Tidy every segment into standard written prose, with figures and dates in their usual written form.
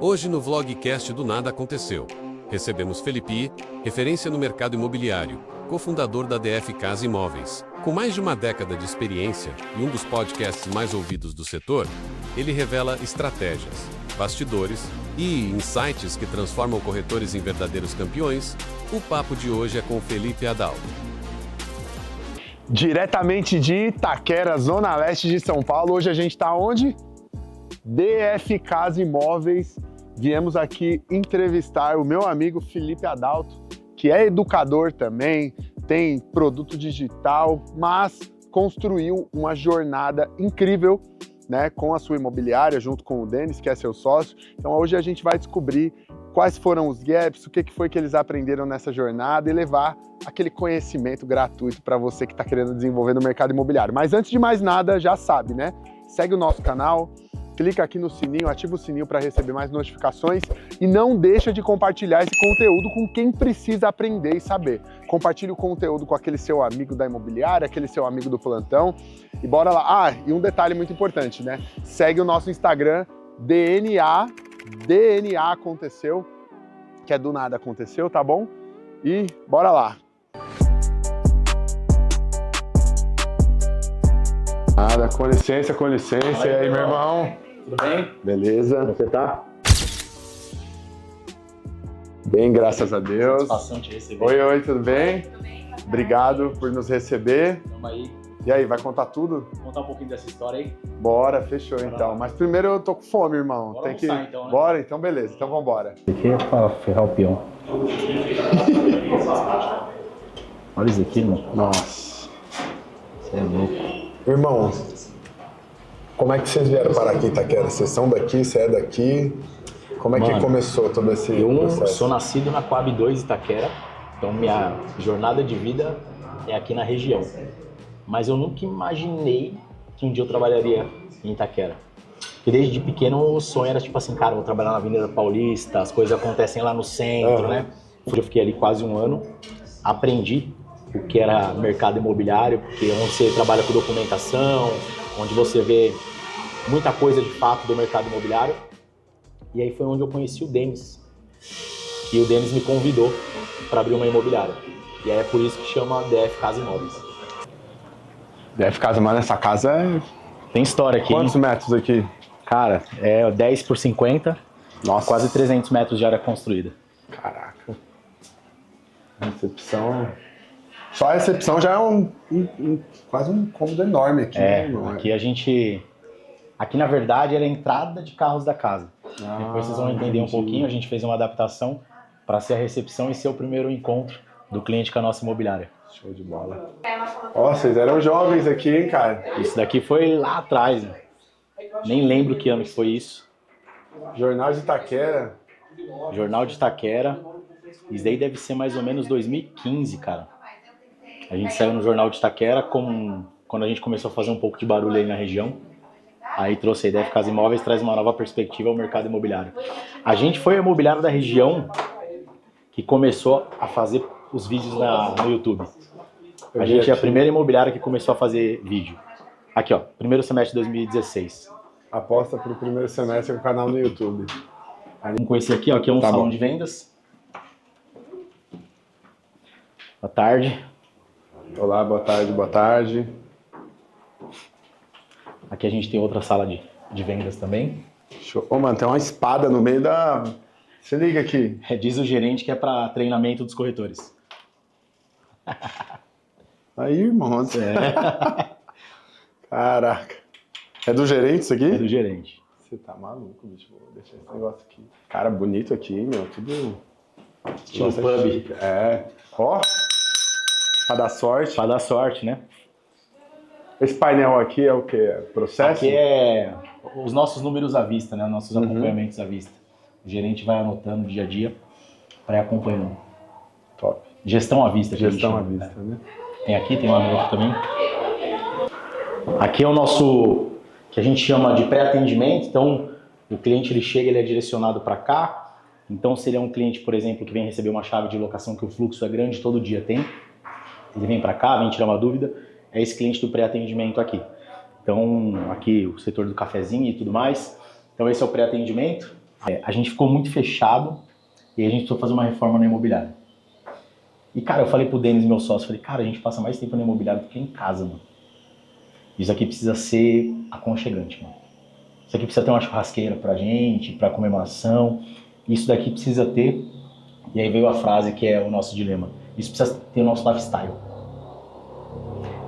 Hoje no Vlogcast do Nada Aconteceu. Recebemos Felipe, referência no mercado imobiliário, cofundador da DF Casa Imóveis. Com mais de uma década de experiência e um dos podcasts mais ouvidos do setor, ele revela estratégias, bastidores e insights que transformam corretores em verdadeiros campeões. O papo de hoje é com Felipe Adalto. Diretamente de Itaquera, zona leste de São Paulo. Hoje a gente está onde? DF Casa Imóveis. Viemos aqui entrevistar o meu amigo Felipe Adalto, que é educador também, tem produto digital, mas construiu uma jornada incrível, né, com a sua imobiliária, junto com o Denis, que é seu sócio. Então hoje a gente vai descobrir quais foram os gaps, o que foi que eles aprenderam nessa jornada e levar aquele conhecimento gratuito para você que está querendo desenvolver no mercado imobiliário. Mas antes de mais nada, já sabe, né? Segue o nosso canal, clica aqui no sininho, ativa o sininho para receber mais notificações e não deixa de compartilhar esse conteúdo com quem precisa aprender e saber. Compartilhe o conteúdo com aquele seu amigo da imobiliária, aquele seu amigo do plantão e bora lá. Ah, e um detalhe muito importante, né? Segue o nosso Instagram, DNA Aconteceu, que é do nada aconteceu, tá bom? E bora lá. Nada, com licença, com licença. E aí, meu irmão? Tudo bem? Beleza? Como você tá? Bem, graças a Deus. Satisfação te receber. Oi, tudo bem? Obrigado por nos receber. Vamos aí. E aí, vai contar tudo? Contar um pouquinho dessa história aí. Bora, fechou então. lá. Mas primeiro eu tô com fome, irmão. Bora almoçar, então, né? Bora, então beleza. Então vambora. Aqui é pra ferrar o peão. Olha isso aqui, irmão. Nossa. Você é louco. Irmão, como é que vocês vieram parar aqui em Itaquera? Vocês são daqui, você é daqui? Como é que Mano, começou todo esse Eu processo? sou nascido na Coab 2 Itaquera, então minha jornada de vida é aqui na região. Mas eu nunca imaginei que um dia eu trabalharia em Itaquera. Porque desde pequeno o sonho era tipo assim, cara, vou trabalhar na Avenida Paulista, as coisas acontecem lá no centro, né? Eu fiquei ali quase um ano, aprendi o que era mercado imobiliário, porque é onde você trabalha com documentação, onde você vê muita coisa de fato do mercado imobiliário. E aí foi onde eu conheci o Denis. E o Denis me convidou para abrir uma imobiliária. E aí é por isso que chama DF Casa Imóveis. DF Casa, mas essa casa é... Tem história aqui. Quantos metros aqui? Cara, é 10 por 50, Nossa. quase 300 metros de área construída. Caraca. A recepção... Só a recepção já é quase um cômodo enorme aqui. É, né, aqui a gente... Aqui, na verdade, era a entrada de carros da casa. Depois vocês vão entender um pouquinho, a gente fez uma adaptação para ser a recepção e ser o primeiro encontro do cliente com a nossa imobiliária. Show de bola. Ó, vocês eram jovens aqui, hein, cara? Isso daqui foi lá atrás, né? Nem lembro que ano que foi isso. Jornal de Itaquera. Jornal de Itaquera. Isso daí deve ser mais ou menos 2015, cara. A gente saiu no Jornal de Itaquera quando a gente começou a fazer um pouco de barulho aí na região. Aí trouxe a ideia de Casa Imóveis, traz uma nova perspectiva ao mercado imobiliário. A gente foi a imobiliária da região que começou a fazer os vídeos no YouTube. A gente é a primeira imobiliária que começou a fazer vídeo. Aqui, ó, primeiro semestre de 2016. Aposta pro primeiro semestre com o canal no YouTube. Vamos com esse aqui, ó, que é um salão de vendas. Boa tarde. Olá, boa tarde, boa tarde. Aqui a gente tem outra sala de vendas também. Show. Ô, mano, tem uma espada no meio da... Se liga aqui. Diz o gerente que é para treinamento dos corretores. Aí, irmão. É. Caraca. É do gerente isso aqui? É do gerente. Você tá maluco, bicho. Vou deixar esse negócio aqui. Cara, bonito aqui, meu. Tudo... Estilo pub. É. Ó. Pra dar sorte. Pra dar sorte, né? Esse painel aqui é o quê? É processo? Aqui é os nossos números à vista, né? Nossos acompanhamentos à vista. O gerente vai anotando dia a dia para ir acompanhando. Top. Gestão à vista. Gestão à vista, né? Tem aqui, tem lá no outro também. Aqui é o nosso, que a gente chama de pré-atendimento. Então, o cliente ele chega, ele é direcionado para cá. Então, se ele é um cliente, por exemplo, que vem receber uma chave de locação que o fluxo é grande, todo dia tem. Ele vem para cá, vem tirar uma dúvida. É esse cliente do pré-atendimento aqui. Então, aqui o setor do cafezinho e tudo mais. Então, esse é o pré-atendimento. A gente ficou muito fechado e a gente precisou fazer uma reforma na imobiliária. E, cara, eu falei pro Denis, meu sócio, falei, cara, a gente passa mais tempo na imobiliária do que em casa, mano. Isso aqui precisa ser aconchegante, mano. Isso aqui precisa ter uma churrasqueira pra gente, pra comemoração. Isso daqui precisa ter... E aí veio a frase que é o nosso dilema. Isso precisa ter o nosso lifestyle.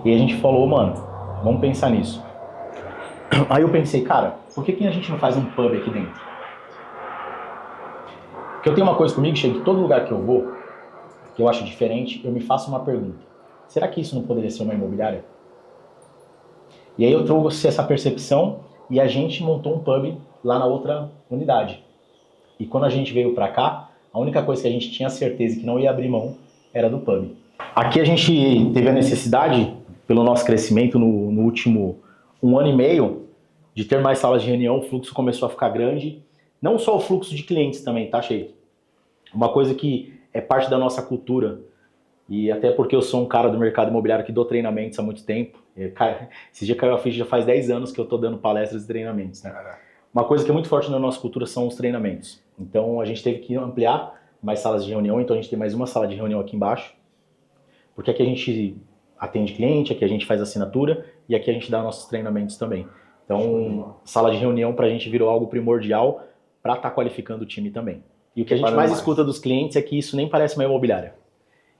E aí a gente falou, mano, vamos pensar nisso. Aí eu pensei, cara, por que a gente não faz um pub aqui dentro? Porque eu tenho uma coisa comigo, chega, todo lugar que eu vou, que eu acho diferente, eu me faço uma pergunta. Será que isso não poderia ser uma imobiliária? E aí eu trouxe essa percepção e a gente montou um pub lá na outra unidade. E quando a gente veio pra cá, a única coisa que a gente tinha certeza que não ia abrir mão era do pub. Aqui a gente teve a necessidade, pelo nosso crescimento no último 1 ano e meio, de ter mais salas de reunião, o fluxo começou a ficar grande. Não só o fluxo de clientes também, tá, Sheik? Uma coisa que é parte da nossa cultura, e até porque eu sou um cara do mercado imobiliário que dou treinamentos há muito tempo. Esse dia caiu a ficha, já faz 10 anos que eu tô dando palestras e treinamentos, né? Uma coisa que é muito forte na nossa cultura são os treinamentos. Então a gente teve que ampliar mais salas de reunião, então a gente tem mais uma sala de reunião aqui embaixo, porque aqui a gente atende cliente, aqui a gente faz assinatura e aqui a gente dá nossos treinamentos também. Então, sala de reunião pra gente virou algo primordial para estar qualificando o time também. E o que a gente mais escuta dos clientes é que isso nem parece uma imobiliária.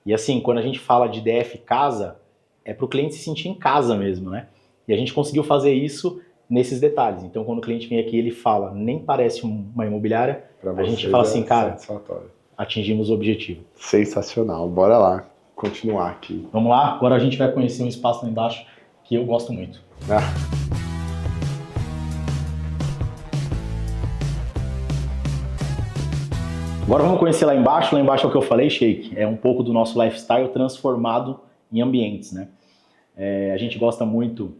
E assim, quando a gente fala de DF casa, é para o cliente se sentir em casa mesmo, né? E a gente conseguiu fazer isso nesses detalhes. Então, quando o cliente vem aqui, ele fala, nem parece uma imobiliária, a gente fala assim, cara, atingimos o objetivo. Sensacional, bora lá, continuar aqui. Vamos lá, agora a gente vai conhecer um espaço lá embaixo que eu gosto muito. Agora vamos conhecer lá embaixo é o que eu falei, Sheik, é um pouco do nosso lifestyle transformado em ambientes, né? A gente gosta muito,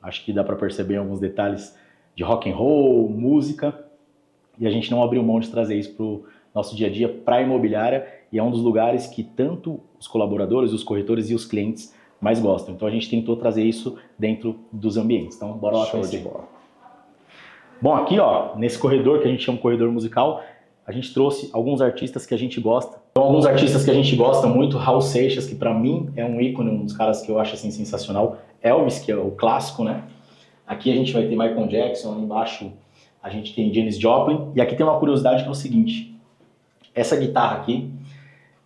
acho que dá para perceber alguns detalhes de rock and roll, música, e a gente não abriu mão de trazer isso para o nosso dia a dia, para a imobiliária, e é um dos lugares que tanto os colaboradores, os corretores e os clientes mais gostam. Então a gente tentou trazer isso dentro dos ambientes. Então bora lá conhecer. Bom, aqui ó, nesse corredor que a gente chama de corredor musical, a gente trouxe alguns artistas que a gente gosta. Então, alguns artistas que a gente gosta muito, Raul Seixas, que para mim é um ícone, um dos caras que eu acho assim sensacional. Elvis, que é o clássico, né? Aqui a gente vai ter Michael Jackson, ali embaixo a gente tem Janis Joplin. E aqui tem uma curiosidade que é o seguinte, essa guitarra aqui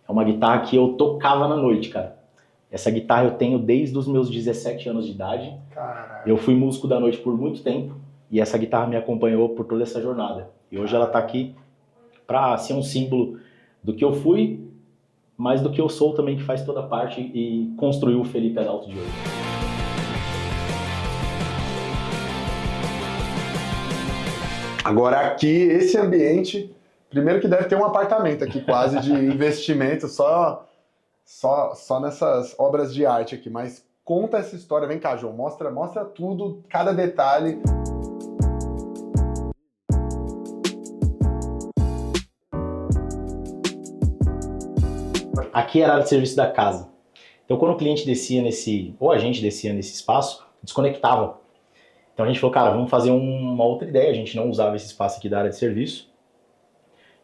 é uma guitarra que eu tocava na noite, cara. Essa guitarra eu tenho desde os meus 17 anos de idade. Caralho. Eu fui músico da noite por muito tempo e essa guitarra me acompanhou por toda essa jornada. E hoje ela tá aqui para ser um símbolo do que eu fui, mas do que eu sou também, que faz toda parte e construiu o Felipe Adalto de hoje. Agora aqui, esse ambiente, primeiro que deve ter um apartamento aqui quase de investimento só nessas obras de arte aqui, mas conta essa história, vem cá, João, mostra tudo, cada detalhe. Aqui era a área de serviço da casa. Então quando o cliente descia ou a gente descia nesse espaço, desconectava. Então a gente falou, cara, vamos fazer uma outra ideia, a gente não usava esse espaço aqui da área de serviço.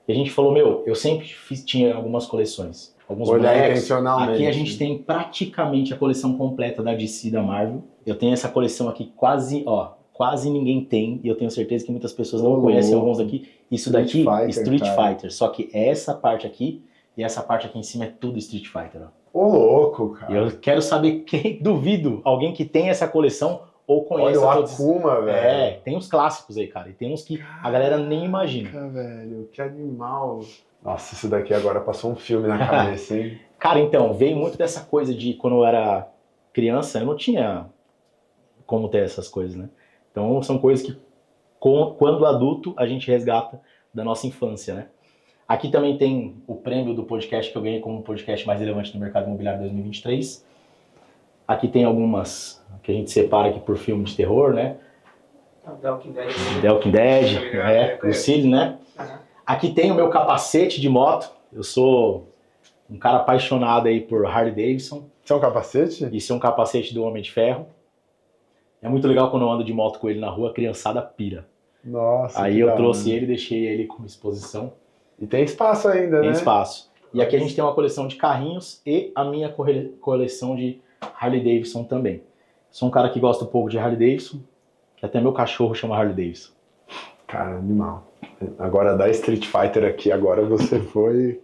E a gente falou, eu sempre tinha algumas coleções. Alguns bonecos. Aqui a gente tem praticamente a coleção completa da DC e da Marvel. Eu tenho essa coleção aqui quase ninguém tem, e eu tenho certeza que muitas pessoas não conhecem alguns aqui. Isso daqui, Street Fighter, só que essa parte aqui e essa parte aqui em cima é tudo Street Fighter. Ô, louco, cara. E eu quero saber duvido, alguém que tem essa coleção ou conhece. Olha o Akuma, velho. Tem uns clássicos aí, cara, e tem uns que a galera nem imagina. Caraca, velho, que animal. Nossa, isso daqui agora passou um filme na cabeça, hein? Cara, então, veio muito dessa coisa de quando eu era criança, eu não tinha como ter essas coisas, né? Então são coisas que, quando adulto, a gente resgata da nossa infância, né? Aqui também tem o prêmio do podcast que eu ganhei como podcast mais relevante do mercado imobiliário 2023. Aqui tem algumas que a gente separa aqui por filme de terror, né? The Walking Dead, Lucille, né? Aqui tem o meu capacete de moto. Eu sou um cara apaixonado aí por Harley Davidson. Isso é um capacete? Isso é um capacete do Homem de Ferro. É muito legal quando eu ando de moto com ele na rua, a criançada pira. Nossa, Aí que eu da trouxe hora. ele, deixei ele como exposição. E tem espaço ainda, Tem né? espaço. E aqui a gente tem uma coleção de carrinhos e a minha coleção de Harley Davidson também. Sou um cara que gosta um pouco de Harley Davidson, que até meu cachorro chama Harley Davidson. Cara, animal. Agora da Street Fighter aqui, agora você foi...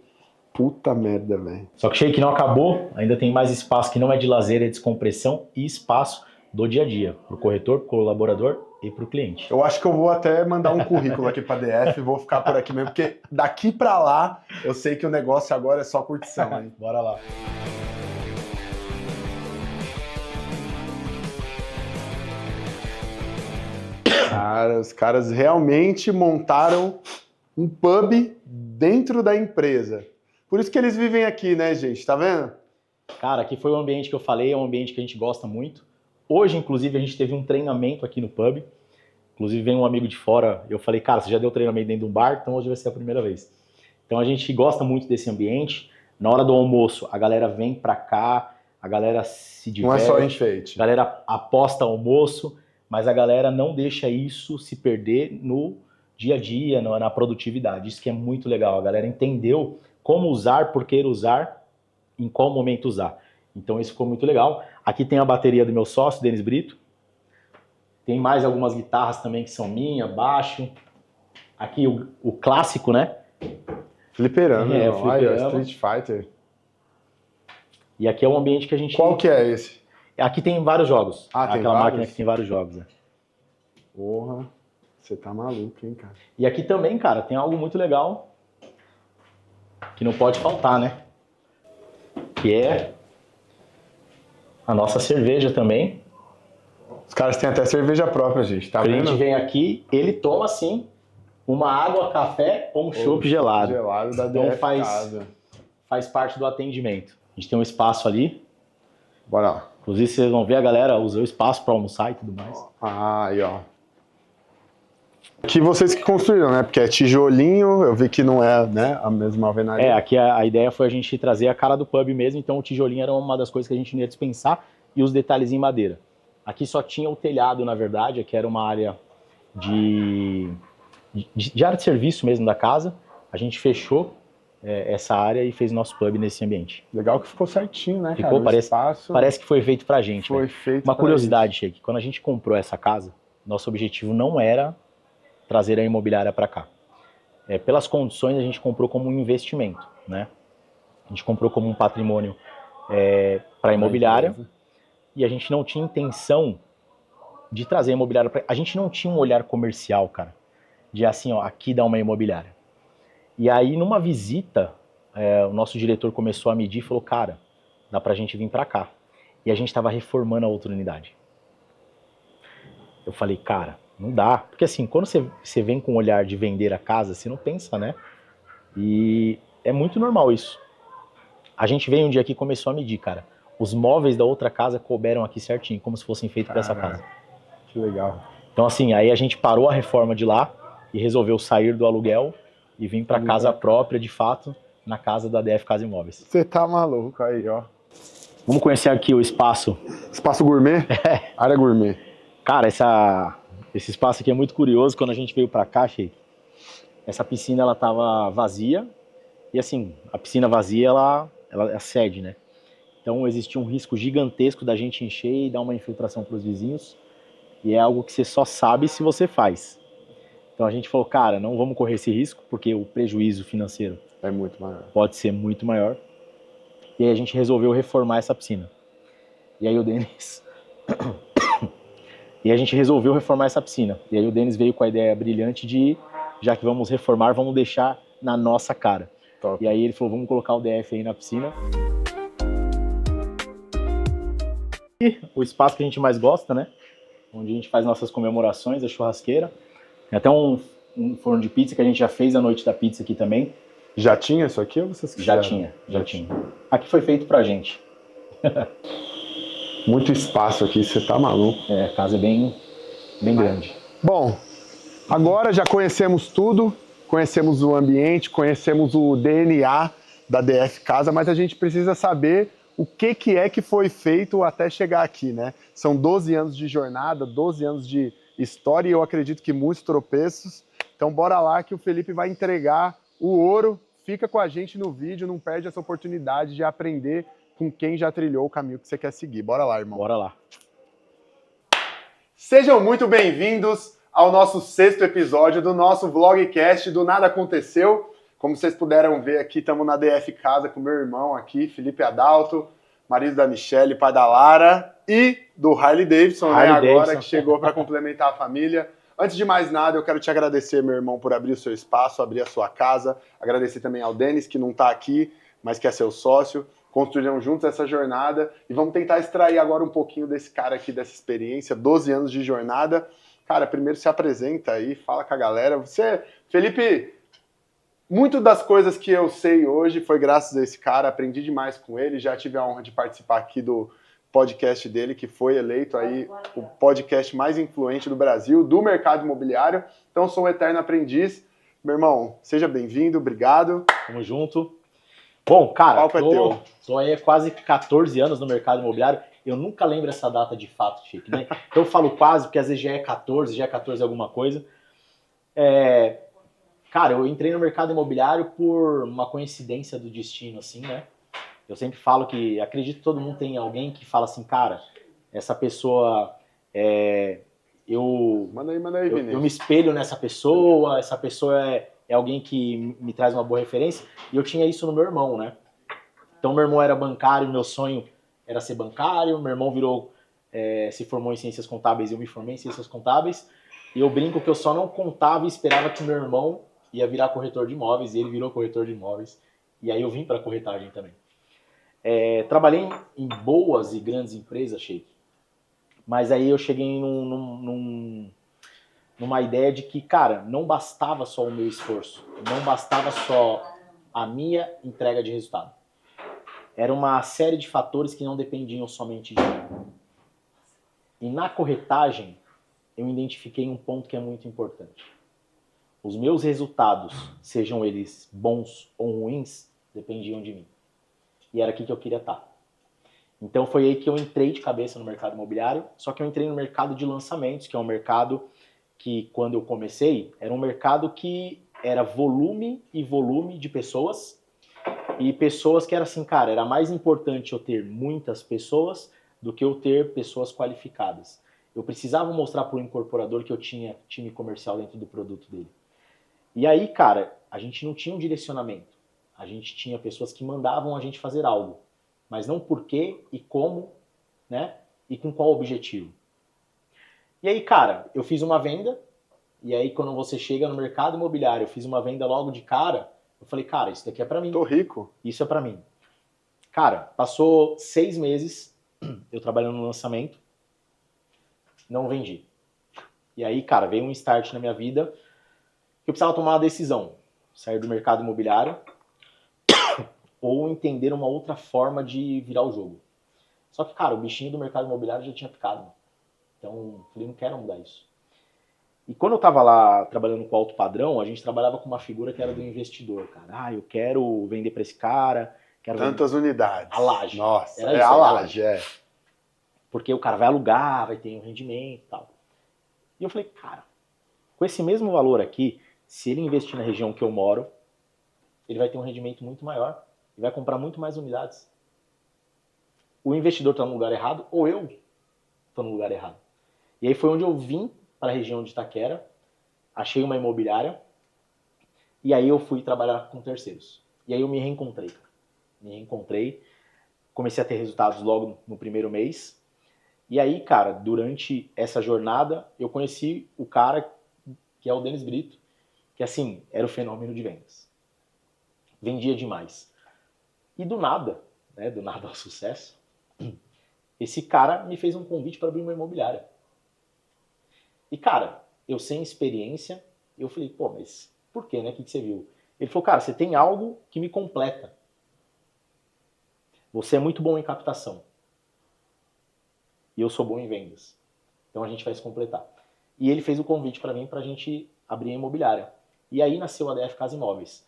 Puta merda, velho. Só que o Shake não acabou, ainda tem mais espaço que não é de lazer, é descompressão e espaço do dia a dia, para o corretor, pro colaborador e para o cliente. Eu acho que eu vou até mandar um currículo aqui pra DF, vou ficar por aqui mesmo, porque daqui pra lá eu sei que o negócio agora é só curtição, hein? Bora lá. Cara, os caras realmente montaram um pub dentro da empresa. Por isso que eles vivem aqui, né, gente? Tá vendo? Cara, aqui foi o ambiente que eu falei, é um ambiente que a gente gosta muito. Hoje, inclusive, a gente teve um treinamento aqui no pub. Inclusive, vem um amigo de fora, eu falei, cara, você já deu treinamento dentro de um bar, então hoje vai ser a primeira vez. Então a gente gosta muito desse ambiente. Na hora do almoço, a galera vem pra cá, a galera se diverte. Não é só enfeite. A galera aposta almoço, mas a galera não deixa isso se perder no dia a dia, na produtividade. Isso que é muito legal. A galera entendeu como usar, por que usar, em qual momento usar. Então isso ficou muito legal. Aqui tem a bateria do meu sócio, Denis Brito. Tem mais algumas guitarras também que são minha, baixo. Aqui o clássico, né? Fliperama, É, irmão. Aí, ó, fliperama. Street Fighter. E aqui é um ambiente que a gente... Qual que é esse? Aqui tem vários jogos. Ah, tem Aquela vários? máquina que tem vários jogos, né? Porra, você tá maluco, hein, cara? E aqui também, cara, tem algo muito legal que não pode faltar, né? Que é a nossa cerveja também. Os caras têm até cerveja própria, gente, tá O cliente vendo? vem aqui, ele toma, assim, uma água, café ou um chopp gelado. Gelado da Então DF faz- Casa. Faz parte do atendimento. A gente tem um espaço ali. Bora lá. Inclusive, vocês vão ver a galera usou o espaço para almoçar e tudo mais. Ah, aí, ó. Que vocês que construíram, né? Porque é tijolinho, eu vi que não é, né, a mesma alvenaria. É, aqui a ideia foi a gente trazer a cara do pub mesmo, então o tijolinho era uma das coisas que a gente não ia dispensar e os detalhes em madeira. Aqui só tinha o telhado, na verdade, que era uma área de área de serviço mesmo da casa. A gente fechou essa área e fez nosso pub nesse ambiente. Legal que ficou certinho, né, Ficou, cara? O parece- espaço Parece que foi feito pra gente. foi Né? feito Uma pra curiosidade, Sheik, quando a gente comprou essa casa, nosso objetivo não era trazer a imobiliária para cá. Pelas condições, a gente comprou como um investimento, né? A gente comprou como um patrimônio para a imobiliária empresa. e a gente não tinha intenção de trazer a imobiliária para... A gente não tinha um olhar comercial, cara, de assim, ó, aqui dá uma imobiliária. E aí, numa visita, o nosso diretor começou a medir e falou, cara, dá pra gente vir para cá. E a gente estava reformando a outra unidade. Eu falei, cara, não dá. Porque assim, quando você vem com o olhar de vender a casa, você não pensa, né? E é muito normal isso. A gente veio um dia aqui e começou a medir, cara. Os móveis da outra casa couberam aqui certinho, como se fossem feitos para essa casa. Que legal. Então assim, aí a gente parou a reforma de lá e resolveu sair do aluguel e vir para casa própria, de fato, na casa da DF Casa Imóveis. Você tá maluco aí, ó. Vamos conhecer aqui o espaço. Espaço gourmet? Área gourmet. Cara, esse espaço aqui é muito curioso. Quando a gente veio pra cá, Sheik, essa piscina ela tava vazia. E assim, a piscina vazia, ela é a sede, né? Então existia um risco gigantesco da gente encher e dar uma infiltração para os vizinhos. E é algo que você só sabe se você faz. Então a gente falou, cara, não vamos correr esse risco, porque o prejuízo financeiro É muito maior. pode ser muito maior. E aí a gente resolveu reformar essa piscina. E aí o Denis... E a gente resolveu reformar essa piscina. E aí o Denis veio com a ideia brilhante de, já que vamos reformar, vamos deixar na nossa cara. Top. E aí ele falou, vamos colocar o DF aí na piscina. E o espaço que a gente mais gosta, né? Onde a gente faz nossas comemorações, a churrasqueira. Tem até um forno de pizza que a gente já fez a noite da pizza aqui também. Já tinha isso aqui ou vocês Já quiseram? tinha. Aqui foi feito pra gente. Muito espaço aqui, você tá maluco. A casa é bem grande. Bom, agora já conhecemos tudo, conhecemos o ambiente, conhecemos o DNA da DF Casa, mas a gente precisa saber o que é que foi feito até chegar aqui, né? São 12 anos de jornada, 12 anos de história e eu acredito que muitos tropeços. Então bora lá que o Felipe vai entregar o ouro. Fica com a gente no vídeo, não perde essa oportunidade de aprender com quem já trilhou o caminho que você quer seguir. Bora lá, irmão. Bora lá. Sejam muito bem-vindos ao nosso 6º episódio do nosso vlogcast do Nada Aconteceu. Como vocês puderam ver aqui, estamos na DF Casa com meu irmão aqui, Felipe Adalto, marido da Michelle, pai da Lara e do Harley Davidson, agora que chegou para complementar a família. Antes de mais nada, eu quero te agradecer, meu irmão, por abrir o seu espaço, abrir a sua casa. Agradecer também ao Denis, que não está aqui, mas que é seu sócio. Construíram juntos essa jornada e vamos tentar extrair agora um pouquinho desse cara aqui, dessa experiência, 12 anos de jornada. Cara, primeiro se apresenta aí, fala com a galera. Você, Felipe, muito das coisas que eu sei hoje foi graças a esse cara, aprendi demais com ele, já tive a honra de participar aqui do podcast dele, que foi eleito aí o podcast mais influente do Brasil, do mercado imobiliário. Então, sou um eterno aprendiz. Meu irmão, seja bem-vindo, obrigado. Tamo junto. Bom, cara, tô aí há quase 14 anos no mercado imobiliário. Eu nunca lembro essa data de fato, Chico, né? Então eu falo quase, porque às vezes já é 14 alguma coisa. Cara, eu entrei no mercado imobiliário por uma coincidência do destino, assim, né? Eu sempre falo que, acredito que todo mundo tem alguém que fala assim, cara, essa pessoa, Manda aí, Vinícius. eu me espelho nessa pessoa, essa pessoa é alguém que me traz uma boa referência, e eu tinha isso no meu irmão, né? Então meu irmão era bancário, meu sonho era ser bancário, meu irmão se formou em ciências contábeis e eu me formei em ciências contábeis, e eu brinco que eu só não contava e esperava que meu irmão ia virar corretor de imóveis, e ele virou corretor de imóveis, e aí eu vim para corretagem também. Trabalhei em boas e grandes empresas, Sheik, mas aí eu cheguei numa ideia de que, cara, não bastava só o meu esforço, não bastava só a minha entrega de resultado. Era uma série de fatores que não dependiam somente de mim. E na corretagem, eu identifiquei um ponto que é muito importante. Os meus resultados, sejam eles bons ou ruins, dependiam de mim. E era aqui que eu queria estar. Então foi aí que eu entrei de cabeça no mercado imobiliário, só que eu entrei no mercado de lançamentos, que é um mercado que, quando eu comecei, era um mercado que era volume e volume de pessoas, e pessoas que era assim, cara, era mais importante eu ter muitas pessoas do que eu ter pessoas qualificadas. Eu precisava mostrar para o incorporador que eu tinha time comercial dentro do produto dele. E aí, cara, a gente não tinha um direcionamento. A gente tinha pessoas que mandavam a gente fazer algo, mas não por quê e como, né? E com qual objetivo. E aí, cara, eu fiz uma venda, e aí quando você chega no mercado imobiliário, eu fiz uma venda logo de cara, eu falei, cara, isso daqui é pra mim. Tô rico. Isso é pra mim. Cara, passou 6 meses eu trabalhando no lançamento, não vendi. E aí, cara, veio um start na minha vida que eu precisava tomar uma decisão. Sair do mercado imobiliário ou entender uma outra forma de virar o jogo. Só que, cara, o bichinho do mercado imobiliário já tinha picado. Então, eu falei, não quero mudar isso. E quando eu tava lá trabalhando com alto padrão, a gente trabalhava com uma figura que era do investidor, cara. Eu quero vender para esse cara, quero Tantas unidades. A laje. Nossa, era isso, a laje, Porque o cara vai alugar, vai ter um rendimento e tal. E eu falei, cara, com esse mesmo valor aqui, se ele investir na região que eu moro, ele vai ter um rendimento muito maior e vai comprar muito mais unidades. O investidor está no lugar errado ou eu estou no lugar errado. E aí foi onde eu vim para a região de Itaquera, achei uma imobiliária e aí eu fui trabalhar com terceiros. E aí eu me reencontrei, cara. Me reencontrei, comecei a ter resultados logo no primeiro mês. E aí, cara, durante essa jornada, eu conheci o cara que é o Denis Brito, que assim, era o fenômeno de vendas. Vendia demais. E do nada, né, do nada ao sucesso, esse cara me fez um convite para abrir uma imobiliária. E cara, eu sem experiência, eu falei, pô, mas por quê, né? O que você viu? Ele falou, cara, você tem algo que me completa. Você é muito bom em captação. E eu sou bom em vendas. Então a gente vai se completar. E ele fez o convite para mim para a gente abrir a imobiliária. E aí nasceu a DF Casa Imóveis.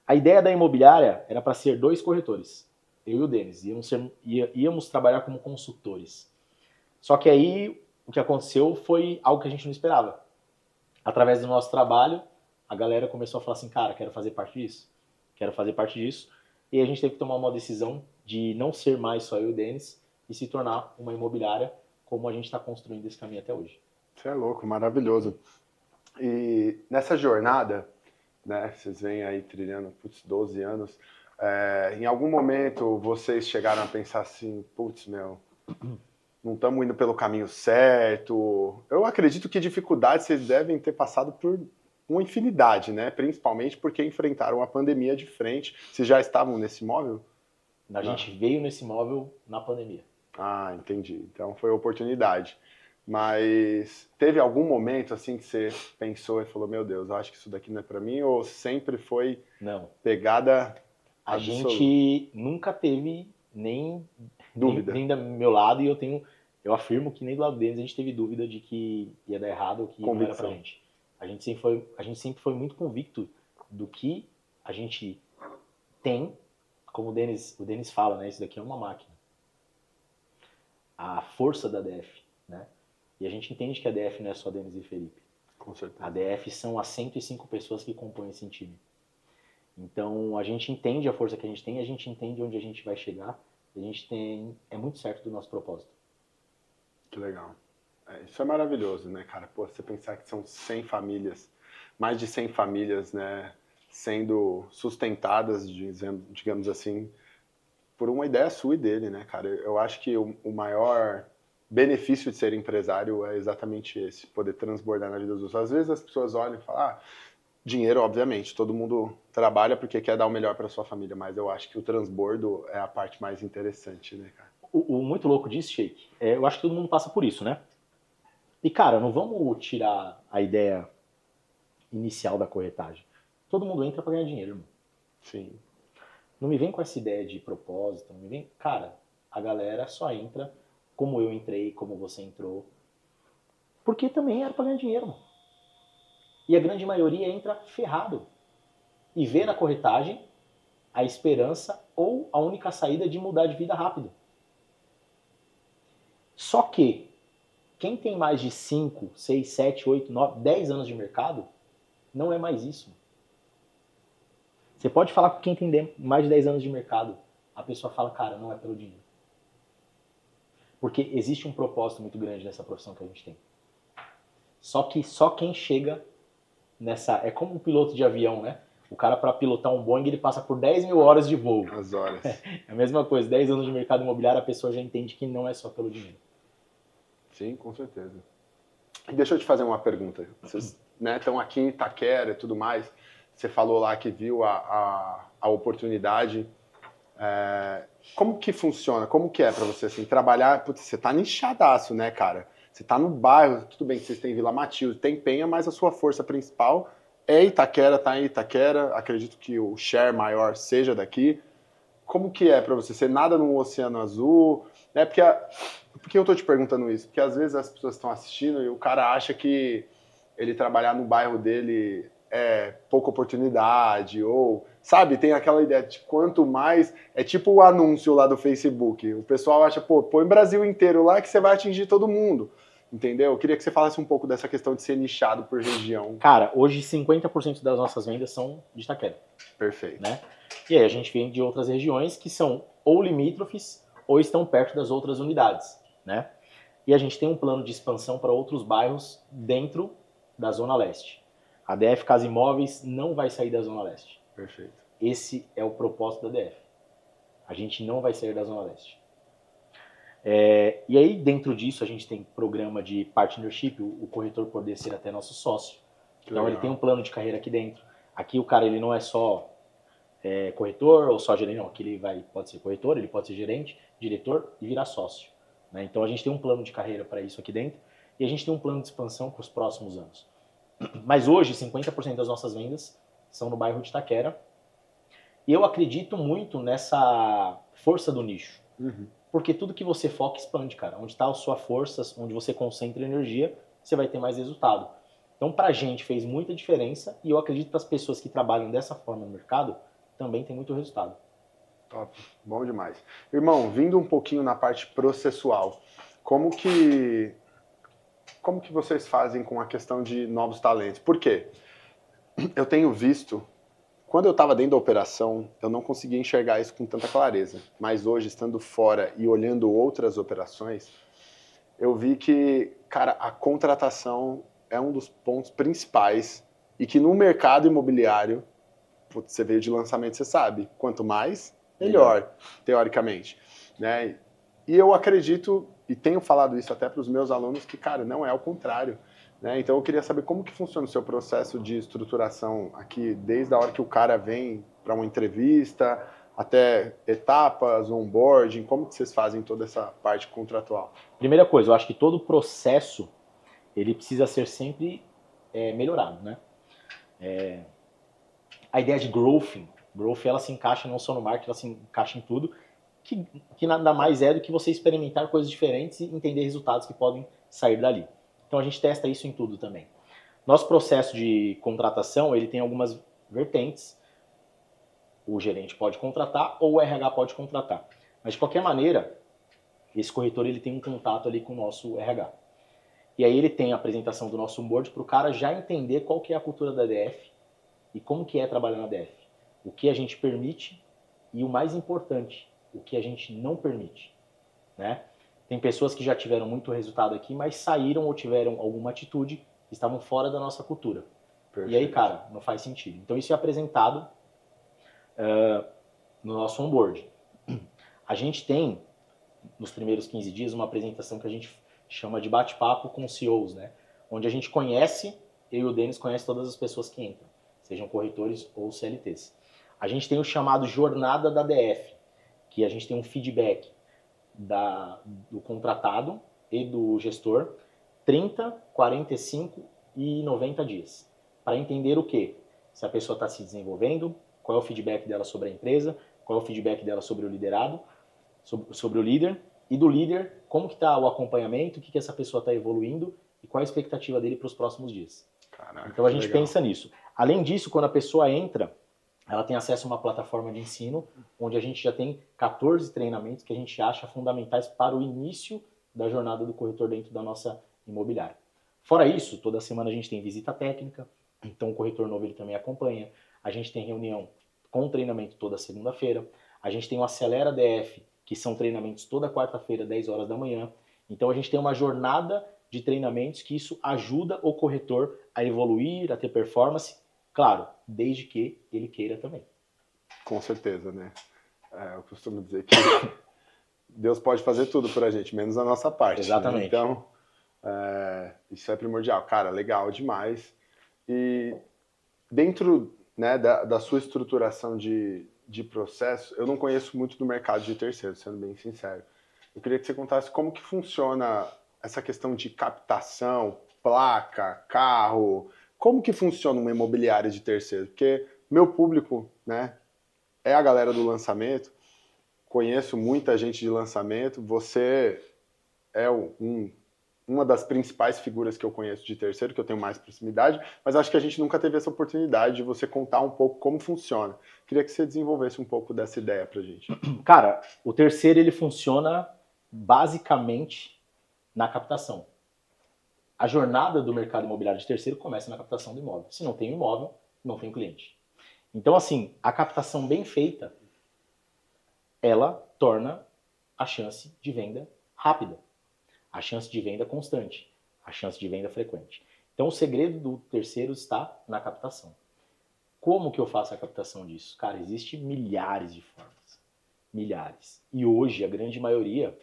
A ideia da imobiliária era para ser 2 corretores. Eu e o Denis. Íamos trabalhar como consultores. Só que aí o que aconteceu foi algo que a gente não esperava. Através do nosso trabalho, a galera começou a falar assim, cara, quero fazer parte disso. Quero fazer parte disso. E a gente teve que tomar uma decisão de não ser mais só eu e o Denis e se tornar uma imobiliária como a gente está construindo esse caminho até hoje. Você é louco, maravilhoso. E nessa jornada, né, vocês vêm aí trilhando, 12 anos, em algum momento vocês chegaram a pensar assim, não estamos indo pelo caminho certo. Eu acredito que dificuldades vocês devem ter passado por uma infinidade, né? Principalmente porque enfrentaram a pandemia de frente. Vocês já estavam nesse imóvel? A gente veio nesse imóvel na pandemia. Ah, entendi. Então foi oportunidade. Mas teve algum momento assim que você pensou e falou, meu Deus, eu acho que isso daqui não é para mim? Ou sempre foi Não. Pegada A absoluta? gente nunca teve nem Dúvida. nem do meu lado, e eu afirmo que nem do lado deles a gente teve dúvida de que ia dar errado ou que não era pra gente. A gente sempre foi muito convicto do que a gente tem, como o Denis fala, né? Isso daqui é uma máquina. A força da DF, né? E a gente entende que a DF não é só Denis e Felipe. Com certeza. A DF são as 105 pessoas que compõem esse time. Então a gente entende a força que a gente tem, a gente entende onde a gente vai chegar, a gente é muito certo do nosso propósito. Que legal. Isso é maravilhoso, né, cara? Pô, você pensar que são 100 famílias, mais de 100 famílias, né, sendo sustentadas, digamos assim, por uma ideia sua e dele, né, cara? Eu acho que o maior benefício de ser empresário é exatamente esse, poder transbordar na vida dos outros. Às vezes as pessoas olham e falam, dinheiro, obviamente, todo mundo trabalha porque quer dar o melhor para sua família, mas eu acho que o transbordo é a parte mais interessante, né, cara? O muito louco disso, Sheik, eu acho que todo mundo passa por isso, né? E, cara, não vamos tirar a ideia inicial da corretagem. Todo mundo entra para ganhar dinheiro, irmão. Sim. Não me vem com essa ideia de propósito, não me vem... Cara, a galera só entra como eu entrei, como você entrou, porque também era para ganhar dinheiro, mano. E a grande maioria entra ferrado e vê na corretagem a esperança ou a única saída de mudar de vida rápido. Só que quem tem mais de 5, 6, 7, 8, 9, 10 anos de mercado, não é mais isso. Você pode falar com quem tem mais de 10 anos de mercado, a pessoa fala, cara, não é pelo dinheiro. Porque existe um propósito muito grande nessa profissão que a gente tem. Só que só quem chega nessa... É como um piloto de avião, né? O cara, para pilotar um Boeing, ele passa por 10 mil horas de voo. As horas. É a mesma coisa, 10 anos de mercado imobiliário, a pessoa já entende que não é só pelo dinheiro. Sim, com certeza. E deixa eu te fazer uma pergunta. Vocês estão aqui em Itaquera e tudo mais. Você falou lá que viu a oportunidade. Como que funciona? Como que é pra você assim, trabalhar? Putz, você tá nichadaço, né, cara? Você tá no bairro, tudo bem que vocês têm Vila Matilde, tem Penha, mas a sua força principal é Itaquera, tá em Itaquera. Acredito que o share maior seja daqui. Como que é pra você? Você nada no Oceano Azul? Por que eu tô te perguntando isso? Porque às vezes as pessoas estão assistindo e o cara acha que ele trabalhar no bairro dele é pouca oportunidade, ou, sabe, tem aquela ideia de quanto mais, é tipo o anúncio lá do Facebook, o pessoal acha, põe o Brasil inteiro lá que você vai atingir todo mundo, entendeu? Eu queria que você falasse um pouco dessa questão de ser nichado por região. Cara, hoje 50% das nossas vendas são de Itaquera. Perfeito. Né? E aí a gente vem de outras regiões que são ou limítrofes ou estão perto das outras unidades, né? E a gente tem um plano de expansão para outros bairros dentro da Zona Leste. A DF Casa Imóveis não vai sair da Zona Leste. Perfeito. Esse é o propósito da DF. A gente não vai sair da Zona Leste. E aí, dentro disso, a gente tem programa de partnership, o corretor poder ser até nosso sócio. Então, ele tem um plano de carreira aqui dentro. Aqui, o cara ele não é só corretor ou só gerente, não. Aqui ele pode ser corretor, ele pode ser gerente, diretor e virar sócio. Né? Então, a gente tem um plano de carreira para isso aqui dentro e a gente tem um plano de expansão para os próximos anos. Mas hoje, 50% das nossas vendas são no bairro de Itaquera. E eu acredito muito nessa força do nicho. Uhum. Porque tudo que você foca expande, cara. Onde está a sua força, onde você concentra energia, você vai ter mais resultado. Então, pra gente, fez muita diferença. E eu acredito que para as pessoas que trabalham dessa forma no mercado, também tem muito resultado. Top. Bom demais. Irmão, vindo um pouquinho na parte processual, como que como que vocês fazem com a questão de novos talentos? Por quê? Eu tenho visto, quando eu estava dentro da operação, eu não conseguia enxergar isso com tanta clareza. Mas hoje, estando fora e olhando outras operações, eu vi que, cara, a contratação é um dos pontos principais e que no mercado imobiliário, putz, você veio de lançamento, você sabe, quanto mais, melhor, teoricamente, né? E eu acredito, e tenho falado isso até para os meus alunos, que, cara, não é o contrário, né? Então eu queria saber como que funciona o seu processo de estruturação aqui, desde a hora que o cara vem para uma entrevista, até etapas, onboarding, como que vocês fazem toda essa parte contratual? Primeira coisa, eu acho que todo processo, ele precisa ser sempre melhorado, né? A ideia de growth ela se encaixa não só no marketing, ela se encaixa em tudo, que nada mais é do que você experimentar coisas diferentes e entender resultados que podem sair dali. Então a gente testa isso em tudo também. Nosso processo de contratação, ele tem algumas vertentes. O gerente pode contratar ou o RH pode contratar. Mas de qualquer maneira, esse corretor ele tem um contato ali com o nosso RH. E aí ele tem a apresentação do nosso onboard para o cara já entender qual que é a cultura da DF e como que é trabalhar na DF. O que a gente permite e o mais importante, o que a gente não permite, né? Tem pessoas que já tiveram muito resultado aqui, mas saíram ou tiveram alguma atitude que estavam fora da nossa cultura. Perfeito. E aí, cara, não faz sentido. Então isso é apresentado no nosso onboard. A gente tem, nos primeiros 15 dias, uma apresentação que a gente chama de bate-papo com CEOs, né? Onde a gente conhece, eu e o Denis conhece todas as pessoas que entram, sejam corretores ou CLTs. A gente tem o chamado Jornada da DF, que a gente tem um feedback do contratado e do gestor 30, 45 e 90 dias. Para entender o quê? Se a pessoa está se desenvolvendo, qual é o feedback dela sobre a empresa, qual é o feedback dela sobre o liderado, sobre o líder, e do líder, como que está o acompanhamento, o que essa pessoa está evoluindo e qual a expectativa dele para os próximos dias. Caraca, então a gente legal. pensa nisso. Além disso, quando a pessoa entra, ela tem acesso a uma plataforma de ensino, onde a gente já tem 14 treinamentos que a gente acha fundamentais para o início da jornada do corretor dentro da nossa imobiliária. Fora isso, toda semana a gente tem visita técnica, então o corretor novo ele também acompanha. A gente tem reunião com treinamento toda segunda-feira. A gente tem o Acelera DF, que são treinamentos toda quarta-feira, 10 horas da manhã. Então a gente tem uma jornada de treinamentos que isso ajuda o corretor a evoluir, a ter performance, claro, desde que ele queira também. Com certeza, né? Eu costumo dizer que Deus pode fazer tudo por a gente, menos a nossa parte. Exatamente. Né? Então, isso é primordial. Cara, legal demais. E dentro, né, da sua estruturação de processo, eu não conheço muito do mercado de terceiros, sendo bem sincero. Eu queria que você contasse como que funciona essa questão de captação, placa, carro, como que funciona uma imobiliária de terceiro? Porque meu público, né, é a galera do lançamento, conheço muita gente de lançamento, você é uma das principais figuras que eu conheço de terceiro, que eu tenho mais proximidade, mas acho que a gente nunca teve essa oportunidade de você contar um pouco como funciona. Queria que você desenvolvesse um pouco dessa ideia pra gente. Cara, o terceiro ele funciona basicamente na captação. A jornada do mercado imobiliário de terceiro começa na captação do imóvel. Se não tem imóvel, não tem cliente. Então, assim, a captação bem feita, ela torna a chance de venda rápida, a chance de venda constante, a chance de venda frequente. Então, o segredo do terceiro está na captação. Como que eu faço a captação disso? Cara, existe milhares de formas. Milhares. E hoje, a grande maioria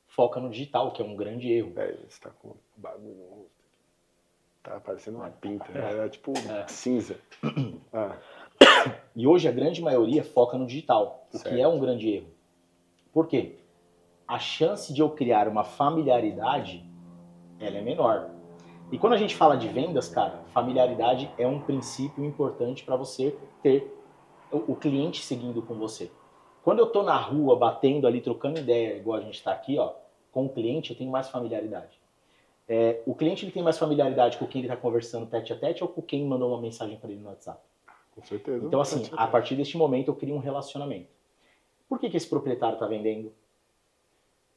foca no digital, que é um grande erro. Você tá com bagulho no rosto aqui. Tá parecendo uma pinta. É tipo cinza. E hoje a grande maioria foca no digital, o Certo. que é um grande erro. Por quê? A chance de eu criar uma familiaridade, ela é menor. E quando a gente fala de vendas, cara, familiaridade é um princípio importante para você ter o cliente seguindo com você. Quando eu tô na rua, batendo ali, trocando ideia, igual a gente tá aqui, ó, com o cliente, eu tenho mais familiaridade. O cliente ele tem mais familiaridade com quem ele está conversando tete a tete ou com quem mandou uma mensagem para ele no WhatsApp? Com certeza. Então, assim, a partir deste momento eu crio um relacionamento. Por que esse proprietário está vendendo?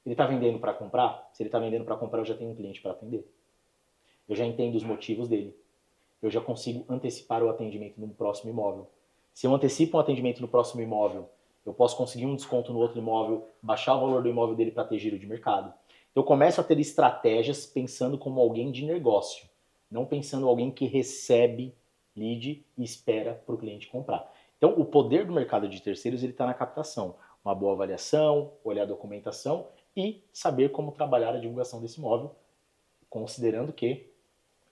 Ele está vendendo para comprar? Se ele está vendendo para comprar, eu já tenho um cliente para atender. eu já entendo os motivos dele. Eu já consigo antecipar o atendimento no próximo imóvel. Se eu antecipo um atendimento no próximo imóvel, eu posso conseguir um desconto no outro imóvel, baixar o valor do imóvel dele para ter giro de mercado. Eu começo a ter estratégias pensando como alguém de negócio, não pensando alguém que recebe lead e espera para o cliente comprar. Então, o poder do mercado de terceiros está na captação. Uma boa avaliação, olhar a documentação e saber como trabalhar a divulgação desse imóvel, considerando que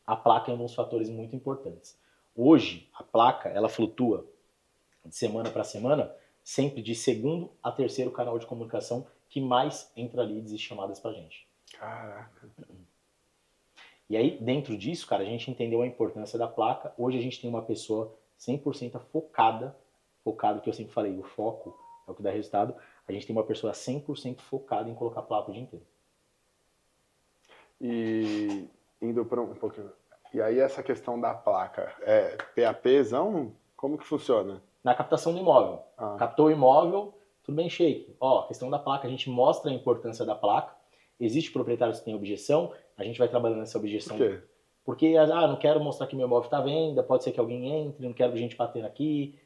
a placa é um dos fatores muito importantes. Hoje, a placa ela flutua de semana para semana, sempre de segundo a terceiro canal de comunicação que mais entra leads e chamadas pra gente. Caraca. E aí, dentro disso, cara, a gente entendeu a importância da placa. Hoje a gente tem uma pessoa 100% focada, que eu sempre falei, o foco é o que dá resultado. A gente tem uma pessoa 100% focada em colocar placa o dia inteiro. E indo para um pouquinho. E aí essa questão da placa, é PAPzão? Como que funciona? Na captação do imóvel. Captou o imóvel, tudo bem, Sheik. Ó, questão da placa, a gente mostra a importância da placa. Existe proprietários que têm objeção, a gente vai trabalhando nessa objeção. Por quê? Porque, não quero mostrar que meu imóvel está à venda, pode ser que alguém entre, não quero gente batendo aqui.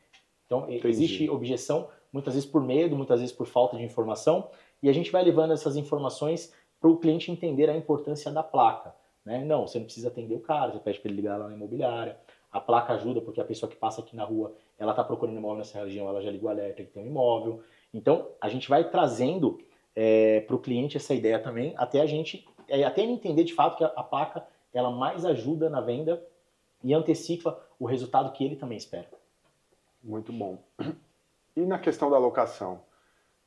Então, existe objeção, muitas vezes por medo, muitas vezes por falta de informação, e a gente vai levando essas informações para o cliente entender a importância da placa. Né? Não, você não precisa atender o cara, você pede para ele ligar lá na imobiliária. A placa ajuda porque a pessoa que passa aqui na rua, ela está procurando imóvel nessa região, ela já liga o alerta que tem um imóvel. Então, a gente vai trazendo para o cliente essa ideia também, até ele entender de fato que a placa ela mais ajuda na venda e antecipa o resultado que ele também espera. Muito bom. E na questão da locação?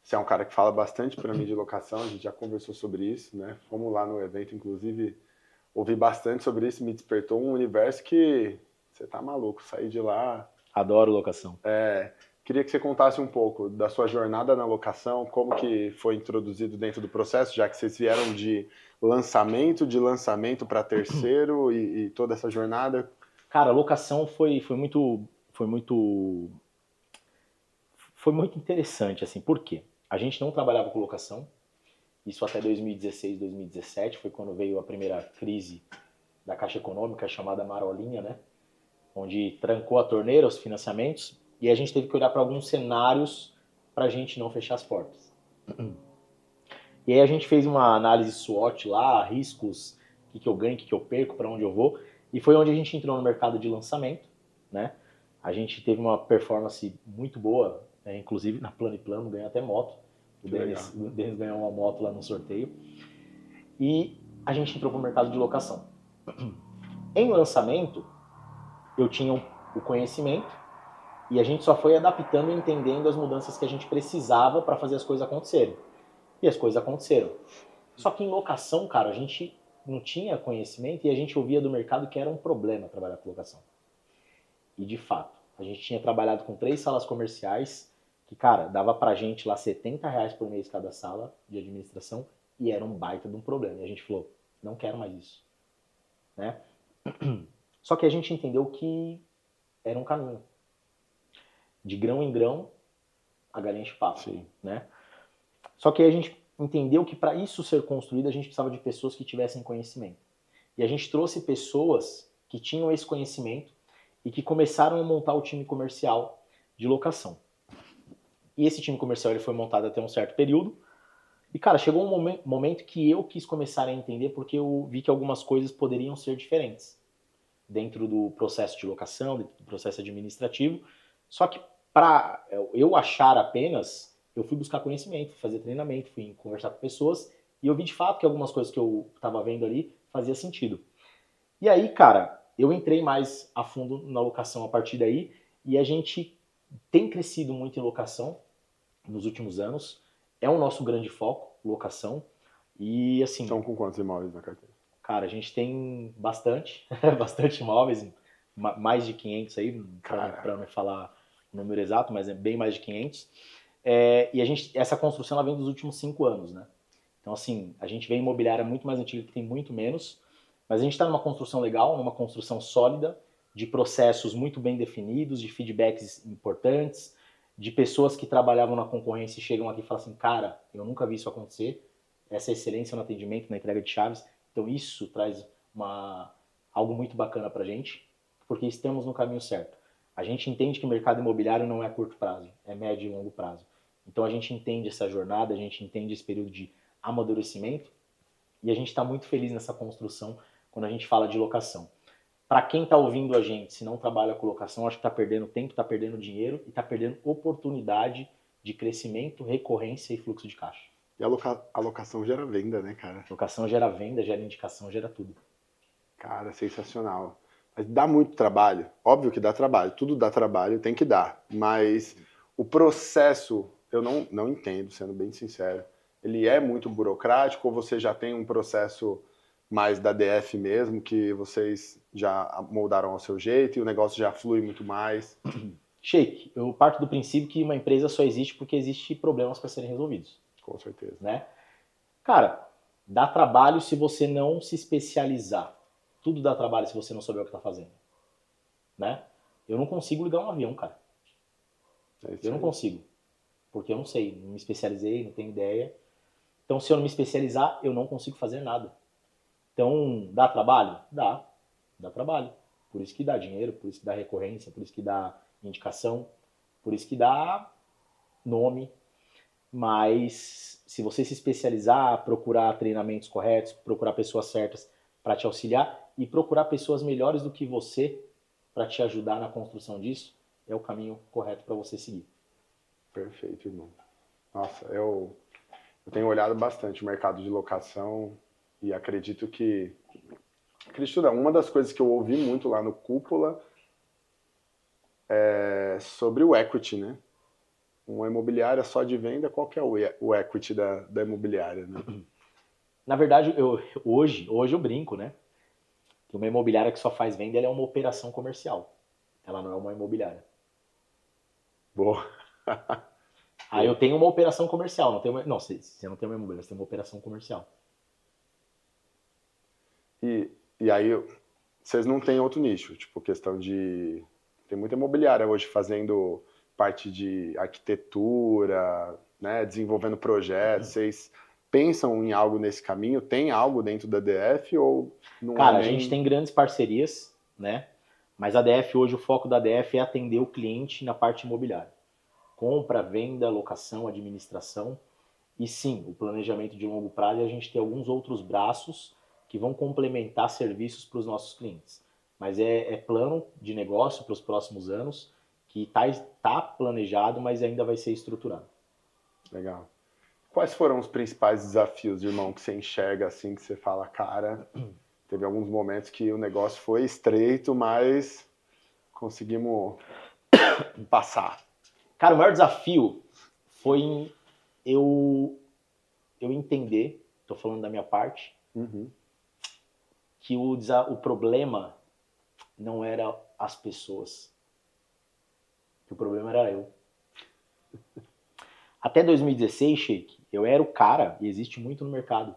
Você é um cara que fala bastante para mim de locação, a gente já conversou sobre isso, né? Fomos lá no evento, inclusive, ouvi bastante sobre isso, me despertou um universo que você tá maluco, sair de lá. Adoro locação. Queria que você contasse um pouco da sua jornada na locação, como que foi introduzido dentro do processo, já que vocês vieram de lançamento para terceiro e toda essa jornada. Cara, a locação foi muito interessante, assim. Por quê? A gente não trabalhava com locação. Isso até 2016, 2017, foi quando veio a primeira crise da Caixa Econômica, chamada Marolinha, né? Onde trancou a torneira, os financiamentos, e a gente teve que olhar para alguns cenários para a gente não fechar as portas. E aí a gente fez uma análise SWOT lá, riscos, o que eu ganho, o que eu perco, para onde eu vou, e foi onde a gente entrou no mercado de lançamento, né? A gente teve uma performance muito boa, inclusive na Plano e Plano, ganhou até moto. O Denis ganhou uma moto lá no sorteio. E a gente entrou para o mercado de locação. Em lançamento, eu tinha o conhecimento e a gente só foi adaptando e entendendo as mudanças que a gente precisava para fazer as coisas acontecerem. E as coisas aconteceram. Só que em locação, cara, a gente não tinha conhecimento e a gente ouvia do mercado que era um problema trabalhar com locação. E de fato, a gente tinha trabalhado com 3 salas comerciais que, cara, dava pra gente lá R$70 por mês cada sala de administração e era um baita de um problema. E a gente falou, não quero mais isso. Né? Só que a gente entendeu que era um caminho. De grão em grão, a galinha enche o papo. Né? Só que a gente entendeu que para isso ser construído, a gente precisava de pessoas que tivessem conhecimento. E a gente trouxe pessoas que tinham esse conhecimento e que começaram a montar o time comercial de locação. E esse time comercial ele foi montado até um certo período. E, cara, chegou um momento que eu quis começar a entender porque eu vi que algumas coisas poderiam ser diferentes dentro do processo de locação, dentro do processo administrativo. Só que para eu achar apenas, eu fui buscar conhecimento, fazer treinamento, fui conversar com pessoas e eu vi de fato que algumas coisas que eu estava vendo ali fazia sentido. E aí, cara, eu entrei mais a fundo na locação a partir daí e a gente tem crescido muito em locação nos últimos anos. É o nosso grande foco, locação. E assim... Estão com quantos imóveis na carteira? Cara, a gente tem bastante, bastante imóveis, mais de 500 aí, para não falar o número exato, mas é bem mais de 500. E essa construção ela vem dos últimos 5 anos, né? Então assim, a gente vê imobiliária muito mais antiga que tem muito menos, mas a gente está numa construção legal, numa construção sólida, de processos muito bem definidos, de feedbacks importantes, de pessoas que trabalhavam na concorrência e chegam aqui e falam assim, cara, eu nunca vi isso acontecer, essa excelência no atendimento, na entrega de chaves, então isso traz uma algo muito bacana pra gente, porque estamos no caminho certo. A gente entende que o mercado imobiliário não é curto prazo, é médio e longo prazo. Então a gente entende essa jornada, a gente entende esse período de amadurecimento e a gente está muito feliz nessa construção quando a gente fala de locação. Para quem está ouvindo a gente, se não trabalha com locação, acho que está perdendo tempo, está perdendo dinheiro e está perdendo oportunidade de crescimento, recorrência e fluxo de caixa. E a locação gera venda, né, cara? Locação gera venda, gera indicação, gera tudo. Cara, sensacional. Mas dá muito trabalho. Óbvio que dá trabalho. Tudo dá trabalho, tem que dar. Mas o processo, eu não entendo, sendo bem sincero. Ele é muito burocrático ou você já tem um processo mais da DF mesmo, que vocês já moldaram ao seu jeito e o negócio já flui muito mais? Sheik, eu parto do princípio que uma empresa só existe porque existem problemas para serem resolvidos. Com certeza. Né? Cara, dá trabalho se você não se especializar. Tudo dá trabalho se você não souber o que está fazendo. Né? Eu não consigo ligar um avião, cara. Eu não consigo. Porque eu não sei, não me especializei, não tenho ideia. Então, se eu não me especializar, eu não consigo fazer nada. Então, dá trabalho? Dá trabalho. Por isso que dá dinheiro, por isso que dá recorrência, por isso que dá indicação, por isso que dá nome. Mas se você se especializar, procurar treinamentos corretos, procurar pessoas certas para te auxiliar e procurar pessoas melhores do que você para te ajudar na construção disso, é o caminho correto para você seguir. Perfeito, irmão. Nossa, eu tenho olhado bastante o mercado de locação e acredito que... Acredito não, uma das coisas que eu ouvi muito lá no Cúpula é sobre o equity, né? Uma imobiliária só de venda, qual que é o equity da imobiliária, né? Na verdade, hoje eu brinco, né? Que uma imobiliária que só faz venda, ela é uma operação comercial. Ela não é uma imobiliária. Boa. Aí eu tenho uma operação comercial, não, você não tem uma imobiliária, você tem uma operação comercial. E aí, vocês não têm outro nicho, tipo, questão de... Tem muita imobiliária hoje fazendo parte de arquitetura, né, desenvolvendo projetos. Vocês pensam em algo nesse caminho? Tem algo dentro da DF ou não Cara, é a nem... gente tem grandes parcerias, né? Mas a DF hoje, o foco da DF é atender o cliente na parte imobiliária. Compra, venda, locação, administração. E sim, o planejamento de longo prazo, e a gente tem alguns outros braços que vão complementar serviços para os nossos clientes. Mas é plano de negócio para os próximos anos, que tá planejado, mas ainda vai ser estruturado. Legal. Quais foram os principais desafios, irmão, que você enxerga assim, que você fala, cara, teve alguns momentos que o negócio foi estreito, mas conseguimos passar? Cara, o maior desafio foi eu entender, estou falando da minha parte, que o problema não era as pessoas, que o problema era eu. Até 2016, Sheik, eu era o cara, e existe muito no mercado,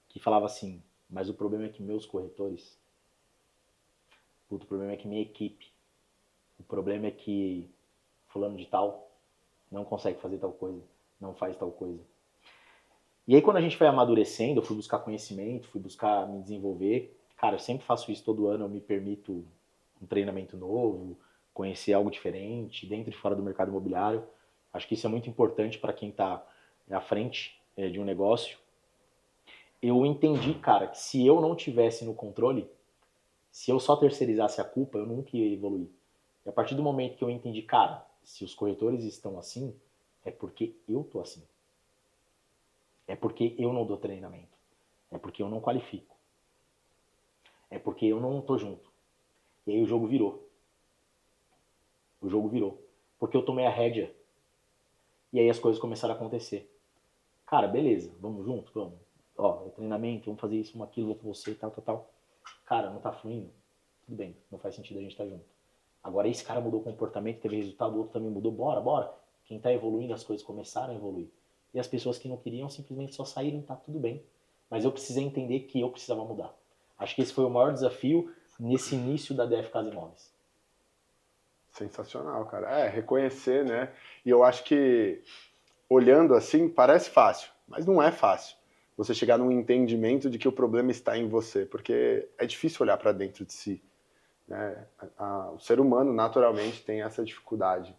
que falava assim, mas o problema é que meus corretores, o problema é que minha equipe, o problema é que fulano de tal não consegue fazer tal coisa, não faz tal coisa. E aí quando a gente foi amadurecendo, eu fui buscar conhecimento, fui buscar me desenvolver. Cara, eu sempre faço isso todo ano, eu me permito um treinamento novo, conhecer algo diferente, dentro e fora do mercado imobiliário. Acho que isso é muito importante para quem está à frente de um negócio. Eu entendi, cara, que se eu não tivesse no controle, se eu só terceirizasse a culpa, eu nunca ia evoluir. E a partir do momento que eu entendi, cara, se os corretores estão assim, é porque eu tô assim. É porque eu não dou treinamento. É porque eu não qualifico. É porque eu não tô junto. E aí o jogo virou. O jogo virou. Porque eu tomei a rédea. E aí as coisas começaram a acontecer. Cara, beleza, vamos junto? Vamos. Ó, treinamento, vamos fazer isso, aquilo, vou com você, tal. Cara, não tá fluindo? Tudo bem, não faz sentido a gente estar junto. Agora esse cara mudou o comportamento, teve resultado, o outro também mudou, bora. Quem tá evoluindo, as coisas começaram a evoluir. E as pessoas que não queriam simplesmente só saíram, tá tudo bem. Mas eu precisei entender que eu precisava mudar. Acho que esse foi o maior desafio nesse início da DF Casa Imóveis. Sensacional, cara. É, reconhecer, né? E eu acho que, olhando assim, parece fácil, mas não é fácil. você chegar num entendimento de que o problema está em você, porque é difícil olhar para dentro de si, né? O ser humano naturalmente tem essa dificuldade.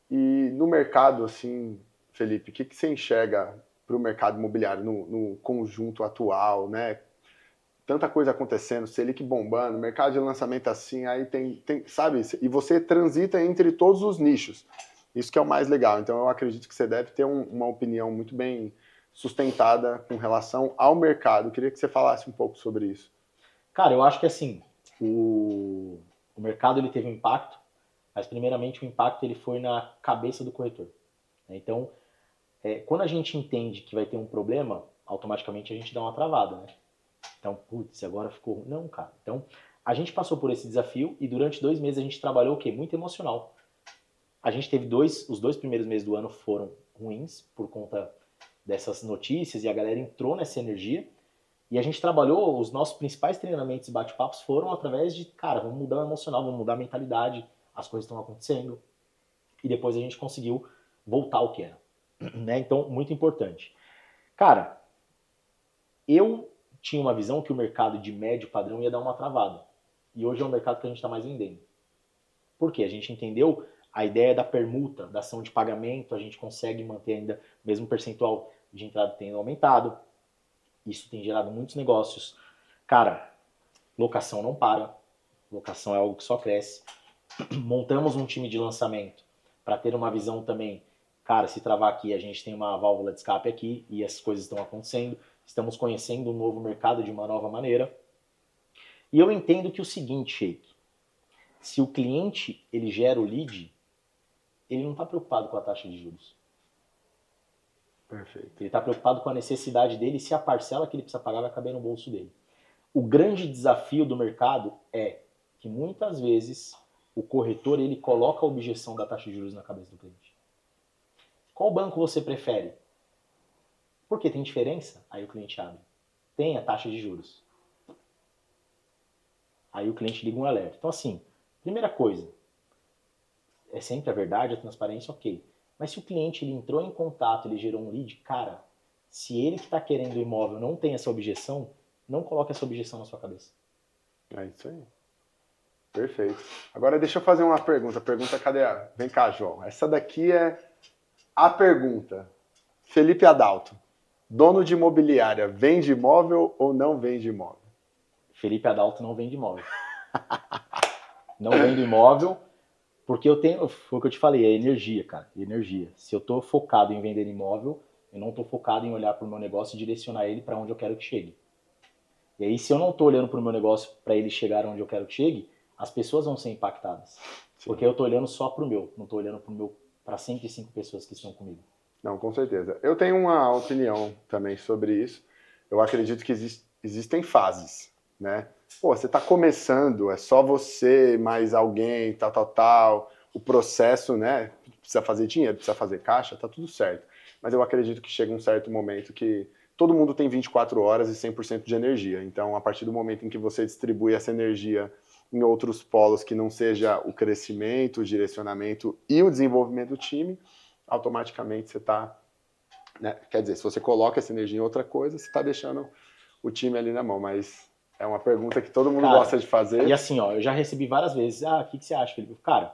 E no mercado, assim, Felipe, o que você enxerga para o mercado imobiliário no conjunto atual, né? Tanta coisa acontecendo, Selic bombando, mercado de lançamento assim, aí tem, sabe? E você transita entre todos os nichos. Isso que é o mais legal. Então eu acredito que você deve ter uma opinião muito bem sustentada com relação ao mercado. Eu queria que você falasse um pouco sobre isso. Cara, eu acho que assim, o mercado ele teve um impacto, mas primeiramente o impacto ele foi na cabeça do corretor. Então, quando a gente entende que vai ter um problema, automaticamente a gente dá uma travada, né? Então, putz, agora ficou... Não, cara. Então, a gente passou por esse desafio e durante 2 meses a gente trabalhou o quê? Muito emocional. A gente teve os 2 primeiros meses do ano foram ruins por conta dessas notícias e a galera entrou nessa energia. E a gente trabalhou, os nossos principais treinamentos e bate-papos foram através de, cara, vamos mudar o emocional, vamos mudar a mentalidade, as coisas estão acontecendo. E depois a gente conseguiu voltar ao que era. Né? Então, muito importante. Cara, eu tinha uma visão que o mercado de médio padrão ia dar uma travada. E hoje é o mercado que a gente está mais vendendo. Por quê? A gente entendeu a ideia da permuta, da ação de pagamento, a gente consegue manter ainda o mesmo percentual de entrada tendo aumentado. Isso tem gerado muitos negócios. Cara, locação não para. Locação é algo que só cresce. Montamos um time de lançamento para ter uma visão também. Cara, se travar aqui, a gente tem uma válvula de escape aqui e as coisas estão acontecendo. Estamos conhecendo um novo mercado de uma nova maneira. E eu entendo que o seguinte, Sheik, se o cliente ele gera o lead, ele não está preocupado com a taxa de juros. Perfeito. Ele está preocupado com a necessidade dele e se a parcela que ele precisa pagar vai caber no bolso dele. O grande desafio do mercado é que muitas vezes o corretor ele coloca a objeção da taxa de juros na cabeça do cliente. Qual banco você prefere? Porque tem diferença? Aí o cliente abre. Tem a taxa de juros. Aí o cliente liga um alerta. Então assim, primeira coisa, é sempre a verdade, a transparência, ok. Mas se o cliente ele entrou em contato, ele gerou um lead, cara, se ele que está querendo o imóvel não tem essa objeção, não coloque essa objeção na sua cabeça. É isso aí. Perfeito. Agora deixa eu fazer uma pergunta. Pergunta, cadê a... Vem cá, João. Essa daqui é a pergunta. Felipe Adalto, dono de imobiliária, vende imóvel ou não vende imóvel? Felipe Adalto não vende imóvel. Não vendo imóvel, porque eu tenho, foi o que eu te falei, é energia, cara, energia. Se eu estou focado em vender imóvel, eu não estou focado em olhar para o meu negócio e direcionar ele para onde eu quero que chegue. E aí, se eu não estou olhando para o meu negócio para ele chegar onde eu quero que chegue, as pessoas vão ser impactadas. Sim. Porque eu estou olhando só para o meu, não estou olhando para 105 pessoas que estão comigo. Não, com certeza. Eu tenho uma opinião também sobre isso. Eu acredito que existem fases, né? Pô, você está começando, é só você, mais alguém, tal. O processo, né? Precisa fazer dinheiro, precisa fazer caixa, tá tudo certo. Mas eu acredito que chega um certo momento que todo mundo tem 24 horas e 100% de energia. Então, a partir do momento em que você distribui essa energia em outros polos que não seja o crescimento, o direcionamento e o desenvolvimento do time, automaticamente você está... Né? Quer dizer, se você coloca essa energia em outra coisa, você está deixando o time ali na mão, mas é uma pergunta que todo mundo gosta de fazer. E assim, ó, eu já recebi várias vezes, o que você acha, Felipe? Cara,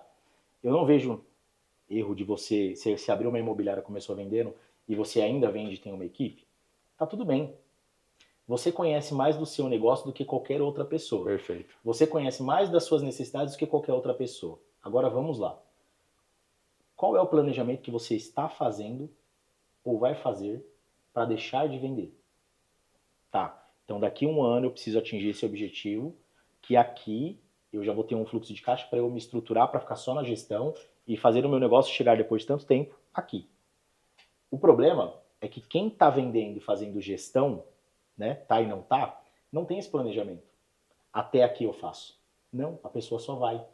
eu não vejo erro de você abrir uma imobiliária, começou vendendo, e você ainda vende e tem uma equipe, tá tudo bem. Você conhece mais do seu negócio do que qualquer outra pessoa. Perfeito. Você conhece mais das suas necessidades do que qualquer outra pessoa. Agora vamos lá. Qual é o planejamento que você está fazendo ou vai fazer para deixar de vender? Tá, então daqui a 1 ano eu preciso atingir esse objetivo, que aqui eu já vou ter um fluxo de caixa para eu me estruturar para ficar só na gestão e fazer o meu negócio chegar depois de tanto tempo aqui. O problema é que quem está vendendo e fazendo gestão, né, tá e não tá, não tem esse planejamento. Até aqui eu faço. Não, a pessoa só vai.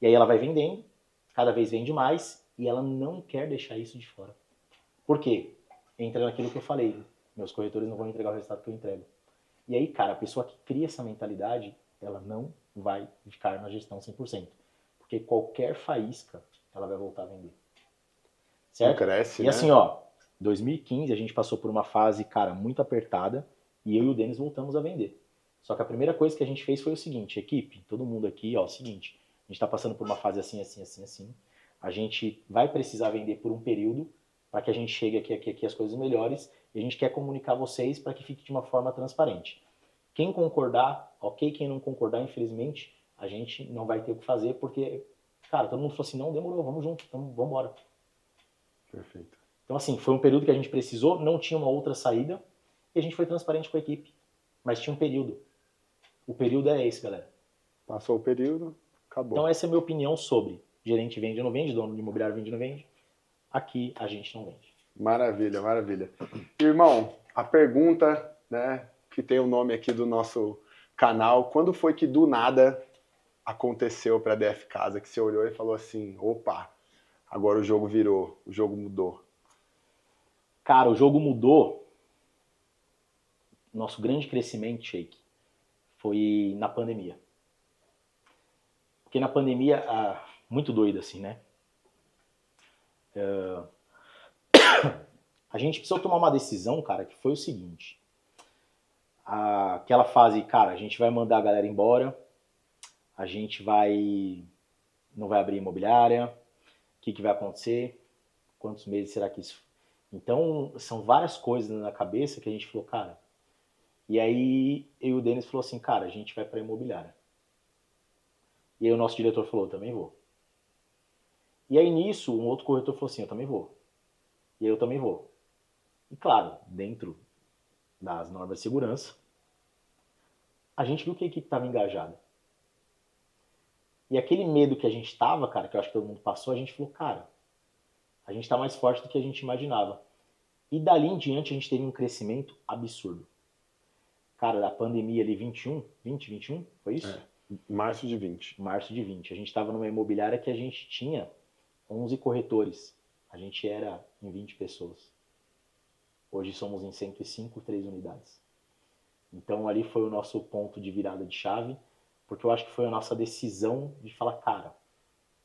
E aí ela vai vendendo, cada vez vende mais, e ela não quer deixar isso de fora. Por quê? Entra naquilo que eu falei, meus corretores não vão entregar o resultado que eu entrego. E aí, cara, a pessoa que cria essa mentalidade, ela não vai ficar na gestão 100%. Porque qualquer faísca, ela vai voltar a vender. Certo? Não cresce, e né? assim, ó, Em 2015 a gente passou por uma fase, cara, muito apertada e eu e o Denis voltamos a vender. Só que a primeira coisa que a gente fez foi o seguinte, equipe, todo mundo aqui, ó, seguinte, a gente está passando por uma fase assim, assim, assim, assim. A gente vai precisar vender por um período para que a gente chegue aqui as coisas melhores e a gente quer comunicar a vocês para que fique de uma forma transparente. Quem concordar, ok, quem não concordar, infelizmente, a gente não vai ter o que fazer porque, cara, todo mundo falou assim, não, demorou, vamos junto, então vamos embora. Perfeito. Então, assim, foi um período que a gente precisou, não tinha uma outra saída, e a gente foi transparente com a equipe. Mas tinha um período. O período é esse, galera. Passou o período, acabou. Então, essa é a minha opinião sobre gerente vende ou não vende, dono de imobiliário vende ou não vende. Aqui, a gente não vende. Maravilha, maravilha. Irmão, a pergunta, né, que tem o nome aqui do nosso canal, quando foi que do nada aconteceu para a DF Casa, que você olhou e falou assim, opa, agora o jogo virou, o jogo mudou? Cara, o jogo mudou. Nosso grande crescimento, Sheik, foi na pandemia. Porque na pandemia, muito doido assim, né? A gente precisou tomar uma decisão, cara, que foi o seguinte. Aquela fase, cara, a gente vai mandar a galera embora, a gente não vai abrir imobiliária, o que vai acontecer, quantos meses será que isso... Então, são várias coisas na cabeça que a gente falou, cara... E aí, eu e o Denis falou assim, cara, a gente vai pra imobiliária. E aí o nosso diretor falou, eu também vou. E aí nisso, um outro corretor falou assim, eu também vou. E aí eu também vou. E claro, dentro das normas de segurança, a gente viu que a equipe estava engajada. E aquele medo que a gente tava, cara, que eu acho que todo mundo passou, a gente falou, cara, a gente tá mais forte do que a gente imaginava. E dali em diante a gente teve um crescimento absurdo. Cara, da pandemia ali 21, foi isso? Março de 20. Março de 20. A gente estava numa imobiliária que a gente tinha 11 corretores. A gente era em 20 pessoas. Hoje somos em 105, 3 unidades. Então ali foi o nosso ponto de virada de chave, porque eu acho que foi a nossa decisão de falar, cara,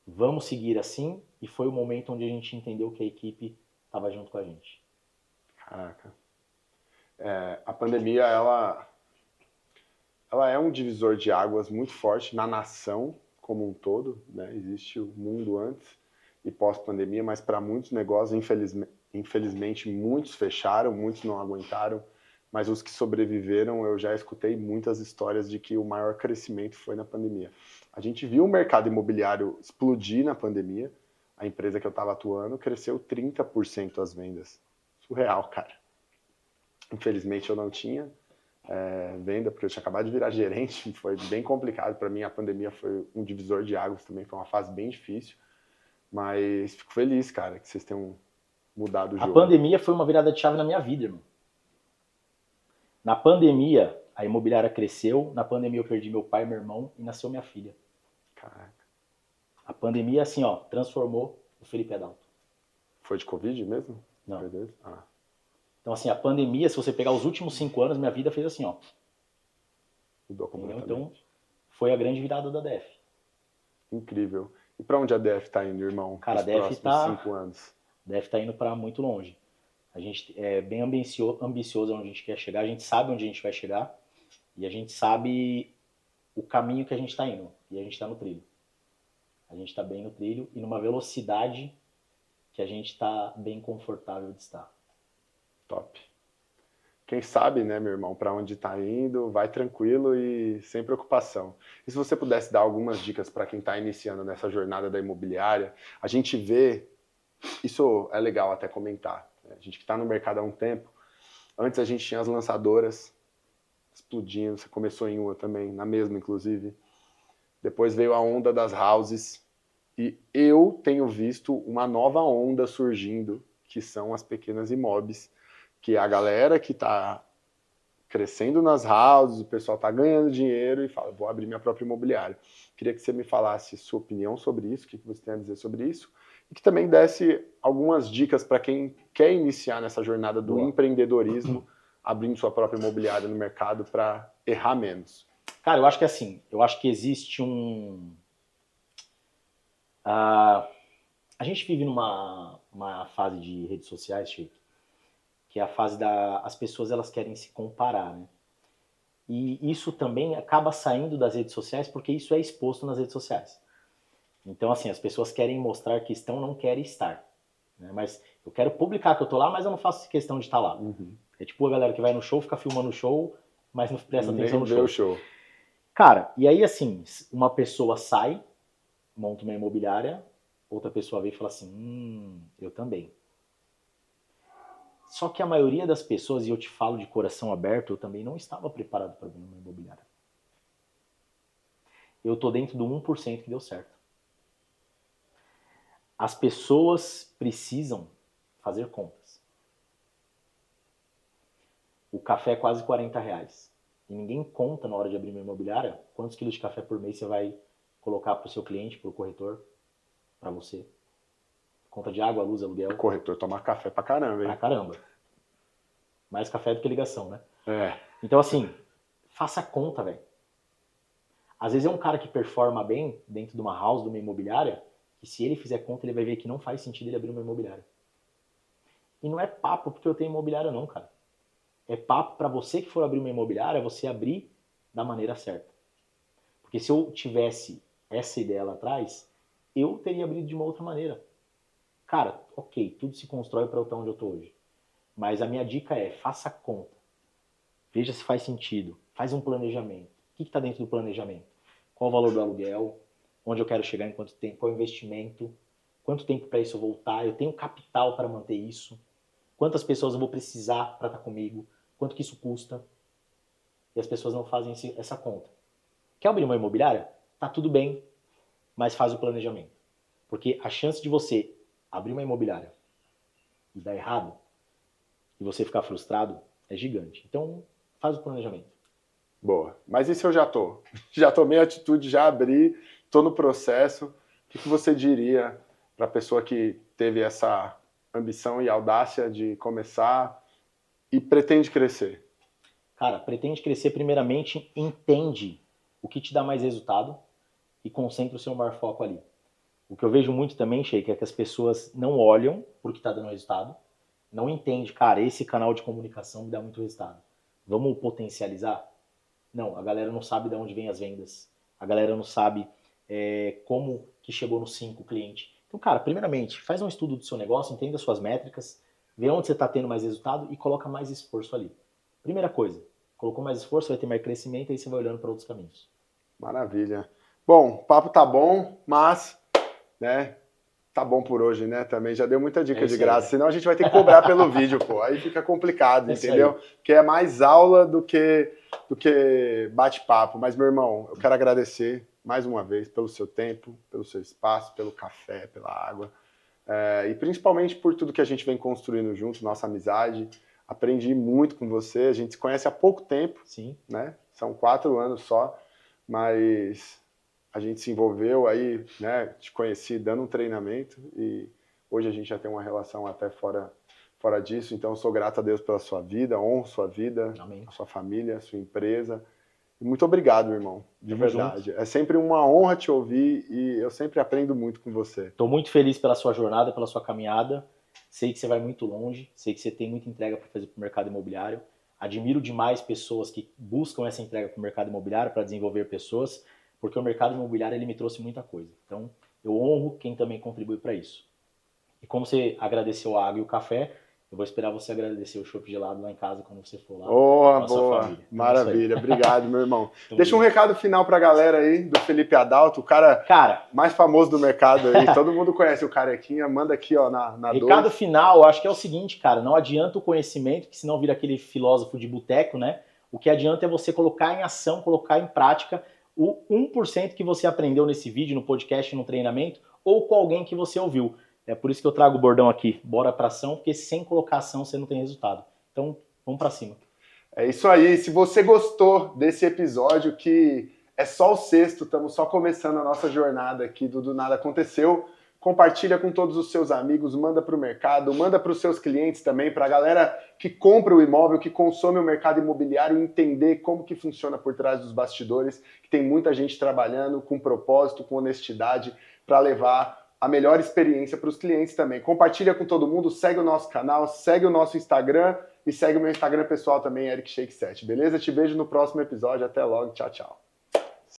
vamos seguir assim, e foi o momento onde a gente entendeu que a equipe estava junto com a gente. Caraca. A pandemia, ela é um divisor de águas muito forte na nação como um todo, né? Existe o mundo antes e pós-pandemia, mas para muitos negócios, infelizmente, muitos fecharam, muitos não aguentaram, mas os que sobreviveram, eu já escutei muitas histórias de que o maior crescimento foi na pandemia. A gente viu o mercado imobiliário explodir na pandemia, a empresa que eu estava atuando cresceu 30% as vendas. Surreal, cara. Infelizmente eu não tinha venda, porque eu tinha acabado de virar gerente, foi bem complicado para mim, a pandemia foi um divisor de águas também, foi uma fase bem difícil, mas fico feliz, cara, que vocês tenham mudado o jogo. A pandemia foi uma virada de chave na minha vida, irmão. Na pandemia, a imobiliária cresceu, na pandemia eu perdi meu pai e meu irmão e nasceu minha filha. Caraca. A pandemia, assim, ó, transformou o Felipe Adalto. Foi de Covid mesmo? Não. Ah. Então, assim, a pandemia, se você pegar os últimos 5 anos, minha vida fez assim, ó. Mudou completamente. Então, foi a grande virada da DF. Incrível. E para onde a DF tá indo, irmão? Cara, a nos DF próximos 5 anos? A DF tá indo para muito longe. A gente é bem ambicioso onde a gente quer chegar, a gente sabe onde a gente vai chegar e a gente sabe o caminho que a gente está indo. E a gente está no trilho. A gente está bem no trilho e numa velocidade que a gente está bem confortável de estar. Top. Quem sabe, né, meu irmão, para onde está indo, vai tranquilo e sem preocupação. E se você pudesse dar algumas dicas para quem está iniciando nessa jornada da imobiliária, a gente vê, isso é legal até comentar, né? A gente que está no mercado há um tempo, antes a gente tinha as lançadoras explodindo, você começou em uma também, na mesma inclusive, depois veio a onda das houses e eu tenho visto uma nova onda surgindo, que são as pequenas imóveis, que a galera que está crescendo nas houses, o pessoal está ganhando dinheiro e fala, vou abrir minha própria imobiliária. Queria que você me falasse sua opinião sobre isso, o que você tem a dizer sobre isso, e que também desse algumas dicas para quem quer iniciar nessa jornada do empreendedorismo, abrindo sua própria imobiliária no mercado para errar menos. Cara, eu acho que assim, eu acho que existe a gente vive numa fase de redes sociais, Chico, que é a fase as pessoas elas querem se comparar, né? E isso também acaba saindo das redes sociais porque isso é exposto nas redes sociais. Então, assim, as pessoas querem mostrar que estão, não querem estar. Né? Mas eu quero publicar que eu tô lá, mas eu não faço questão de estar lá. É tipo a galera que vai no show, fica filmando o show, mas não presta atenção no Nem vê o show. Cara, e aí assim, uma pessoa sai, monta uma imobiliária, outra pessoa vem e fala assim, eu também. Só que a maioria das pessoas, e eu te falo de coração aberto, eu também não estava preparado para abrir uma imobiliária. Eu tô dentro do 1% que deu certo. As pessoas precisam fazer contas. O café é quase R$40. E ninguém conta na hora de abrir uma imobiliária quantos quilos de café por mês você vai colocar para o seu cliente, para o corretor, para você. Conta de água, luz, aluguel. O corretor toma café pra caramba, hein? Pra caramba. Mais café do que ligação, né? É. Então, assim, faça conta, velho. Às vezes é um cara que performa bem dentro de uma house, de uma imobiliária, que se ele fizer conta, ele vai ver que não faz sentido ele abrir uma imobiliária. E não é papo porque eu tenho imobiliária não, cara. É papo para você que for abrir uma imobiliária, você abrir da maneira certa. Porque se eu tivesse essa ideia lá atrás, eu teria abrido de uma outra maneira. Cara, ok, tudo se constrói para eu estar onde eu estou hoje. Mas a minha dica é, faça conta. Veja se faz sentido. Faz um planejamento. O que está dentro do planejamento? Qual o valor do aluguel? Onde eu quero chegar em quanto tempo? Qual o investimento? Quanto tempo para isso eu voltar? Eu tenho capital para manter isso? Quantas pessoas eu vou precisar para estar comigo? Quanto que isso custa? E as pessoas não fazem essa conta. Quer abrir uma imobiliária? Tá tudo bem, mas faz o planejamento. Porque a chance de você abrir uma imobiliária e dar errado, e você ficar frustrado, é gigante. Então, faz o planejamento. Boa. Mas e se eu já tô? Já tomei a atitude, já abri, tô no processo. O que você diria para a pessoa que teve essa ambição e audácia de começar e pretende crescer? Cara, pretende crescer primeiramente, entende o que te dá mais resultado e concentra o seu maior foco ali. O que eu vejo muito também, Sheik, é que as pessoas não olham por que está dando resultado, não entende, cara, esse canal de comunicação me dá muito resultado. Vamos potencializar? Não, a galera não sabe de onde vem as vendas. A galera não sabe como que chegou no 5 cliente. Então, cara, primeiramente, faz um estudo do seu negócio, entenda suas métricas, vê onde você está tendo mais resultado e coloca mais esforço ali. Primeira coisa, colocou mais esforço, vai ter mais crescimento e aí você vai olhando para outros caminhos. Maravilha. Bom, o papo tá bom, mas, né, tá bom por hoje, né, também. Já deu muita dica de graça, senão a gente vai ter que cobrar pelo vídeo, pô. Aí fica complicado, entendeu? Porque é mais aula do que bate-papo. Mas, meu irmão, eu quero agradecer mais uma vez pelo seu tempo, pelo seu espaço, pelo café, pela água. E principalmente por tudo que a gente vem construindo junto, nossa amizade. Aprendi muito com você, a gente se conhece há pouco tempo, sim, né? São 4 anos só, mas a gente se envolveu aí, né? Te conheci dando um treinamento e hoje a gente já tem uma relação até fora disso. Então eu sou grato a Deus pela sua vida, honro sua vida, amém, a sua família, a sua empresa. E muito obrigado, meu irmão, de verdade. Junto. É sempre uma honra te ouvir e eu sempre aprendo muito com você. Estou muito feliz pela sua jornada, pela sua caminhada. Sei que você vai muito longe, sei que você tem muita entrega para fazer para o mercado imobiliário. Admiro demais pessoas que buscam essa entrega para o mercado imobiliário, para desenvolver pessoas, porque o mercado imobiliário ele me trouxe muita coisa. Então, eu honro quem também contribui para isso. E como você agradeceu a água e o café, eu vou esperar você agradecer o chopp gelado lá em casa quando você for lá. Boa, família. maravilha. Obrigado, meu irmão. Deixa um recado final pra galera aí, do Felipe Adalto, o cara mais famoso do mercado aí. Todo mundo conhece o Carequinha, manda aqui, ó, na recado 2. final, acho que é o seguinte, cara, não adianta o conhecimento, que senão vira aquele filósofo de boteco, né? O que adianta é você colocar em ação, colocar em prática o 1% que você aprendeu nesse vídeo, no podcast, no treinamento, ou com alguém que você ouviu. É por isso que eu trago o bordão aqui, bora pra ação, porque sem colocar ação você não tem resultado. Então, vamos pra cima. É isso aí. Se você gostou desse episódio, que é só o 6º, estamos só começando a nossa jornada aqui do Nada Aconteceu, compartilha com todos os seus amigos, manda para o mercado, manda para os seus clientes também, para a galera que compra o imóvel, que consome o mercado imobiliário, entender como que funciona por trás dos bastidores, que tem muita gente trabalhando com propósito, com honestidade, para levar a melhor experiência para os clientes também. Compartilha com todo mundo, segue o nosso canal, segue o nosso Instagram e segue o meu Instagram pessoal também, EricShake7, beleza? Te vejo no próximo episódio. Até logo. Tchau, tchau.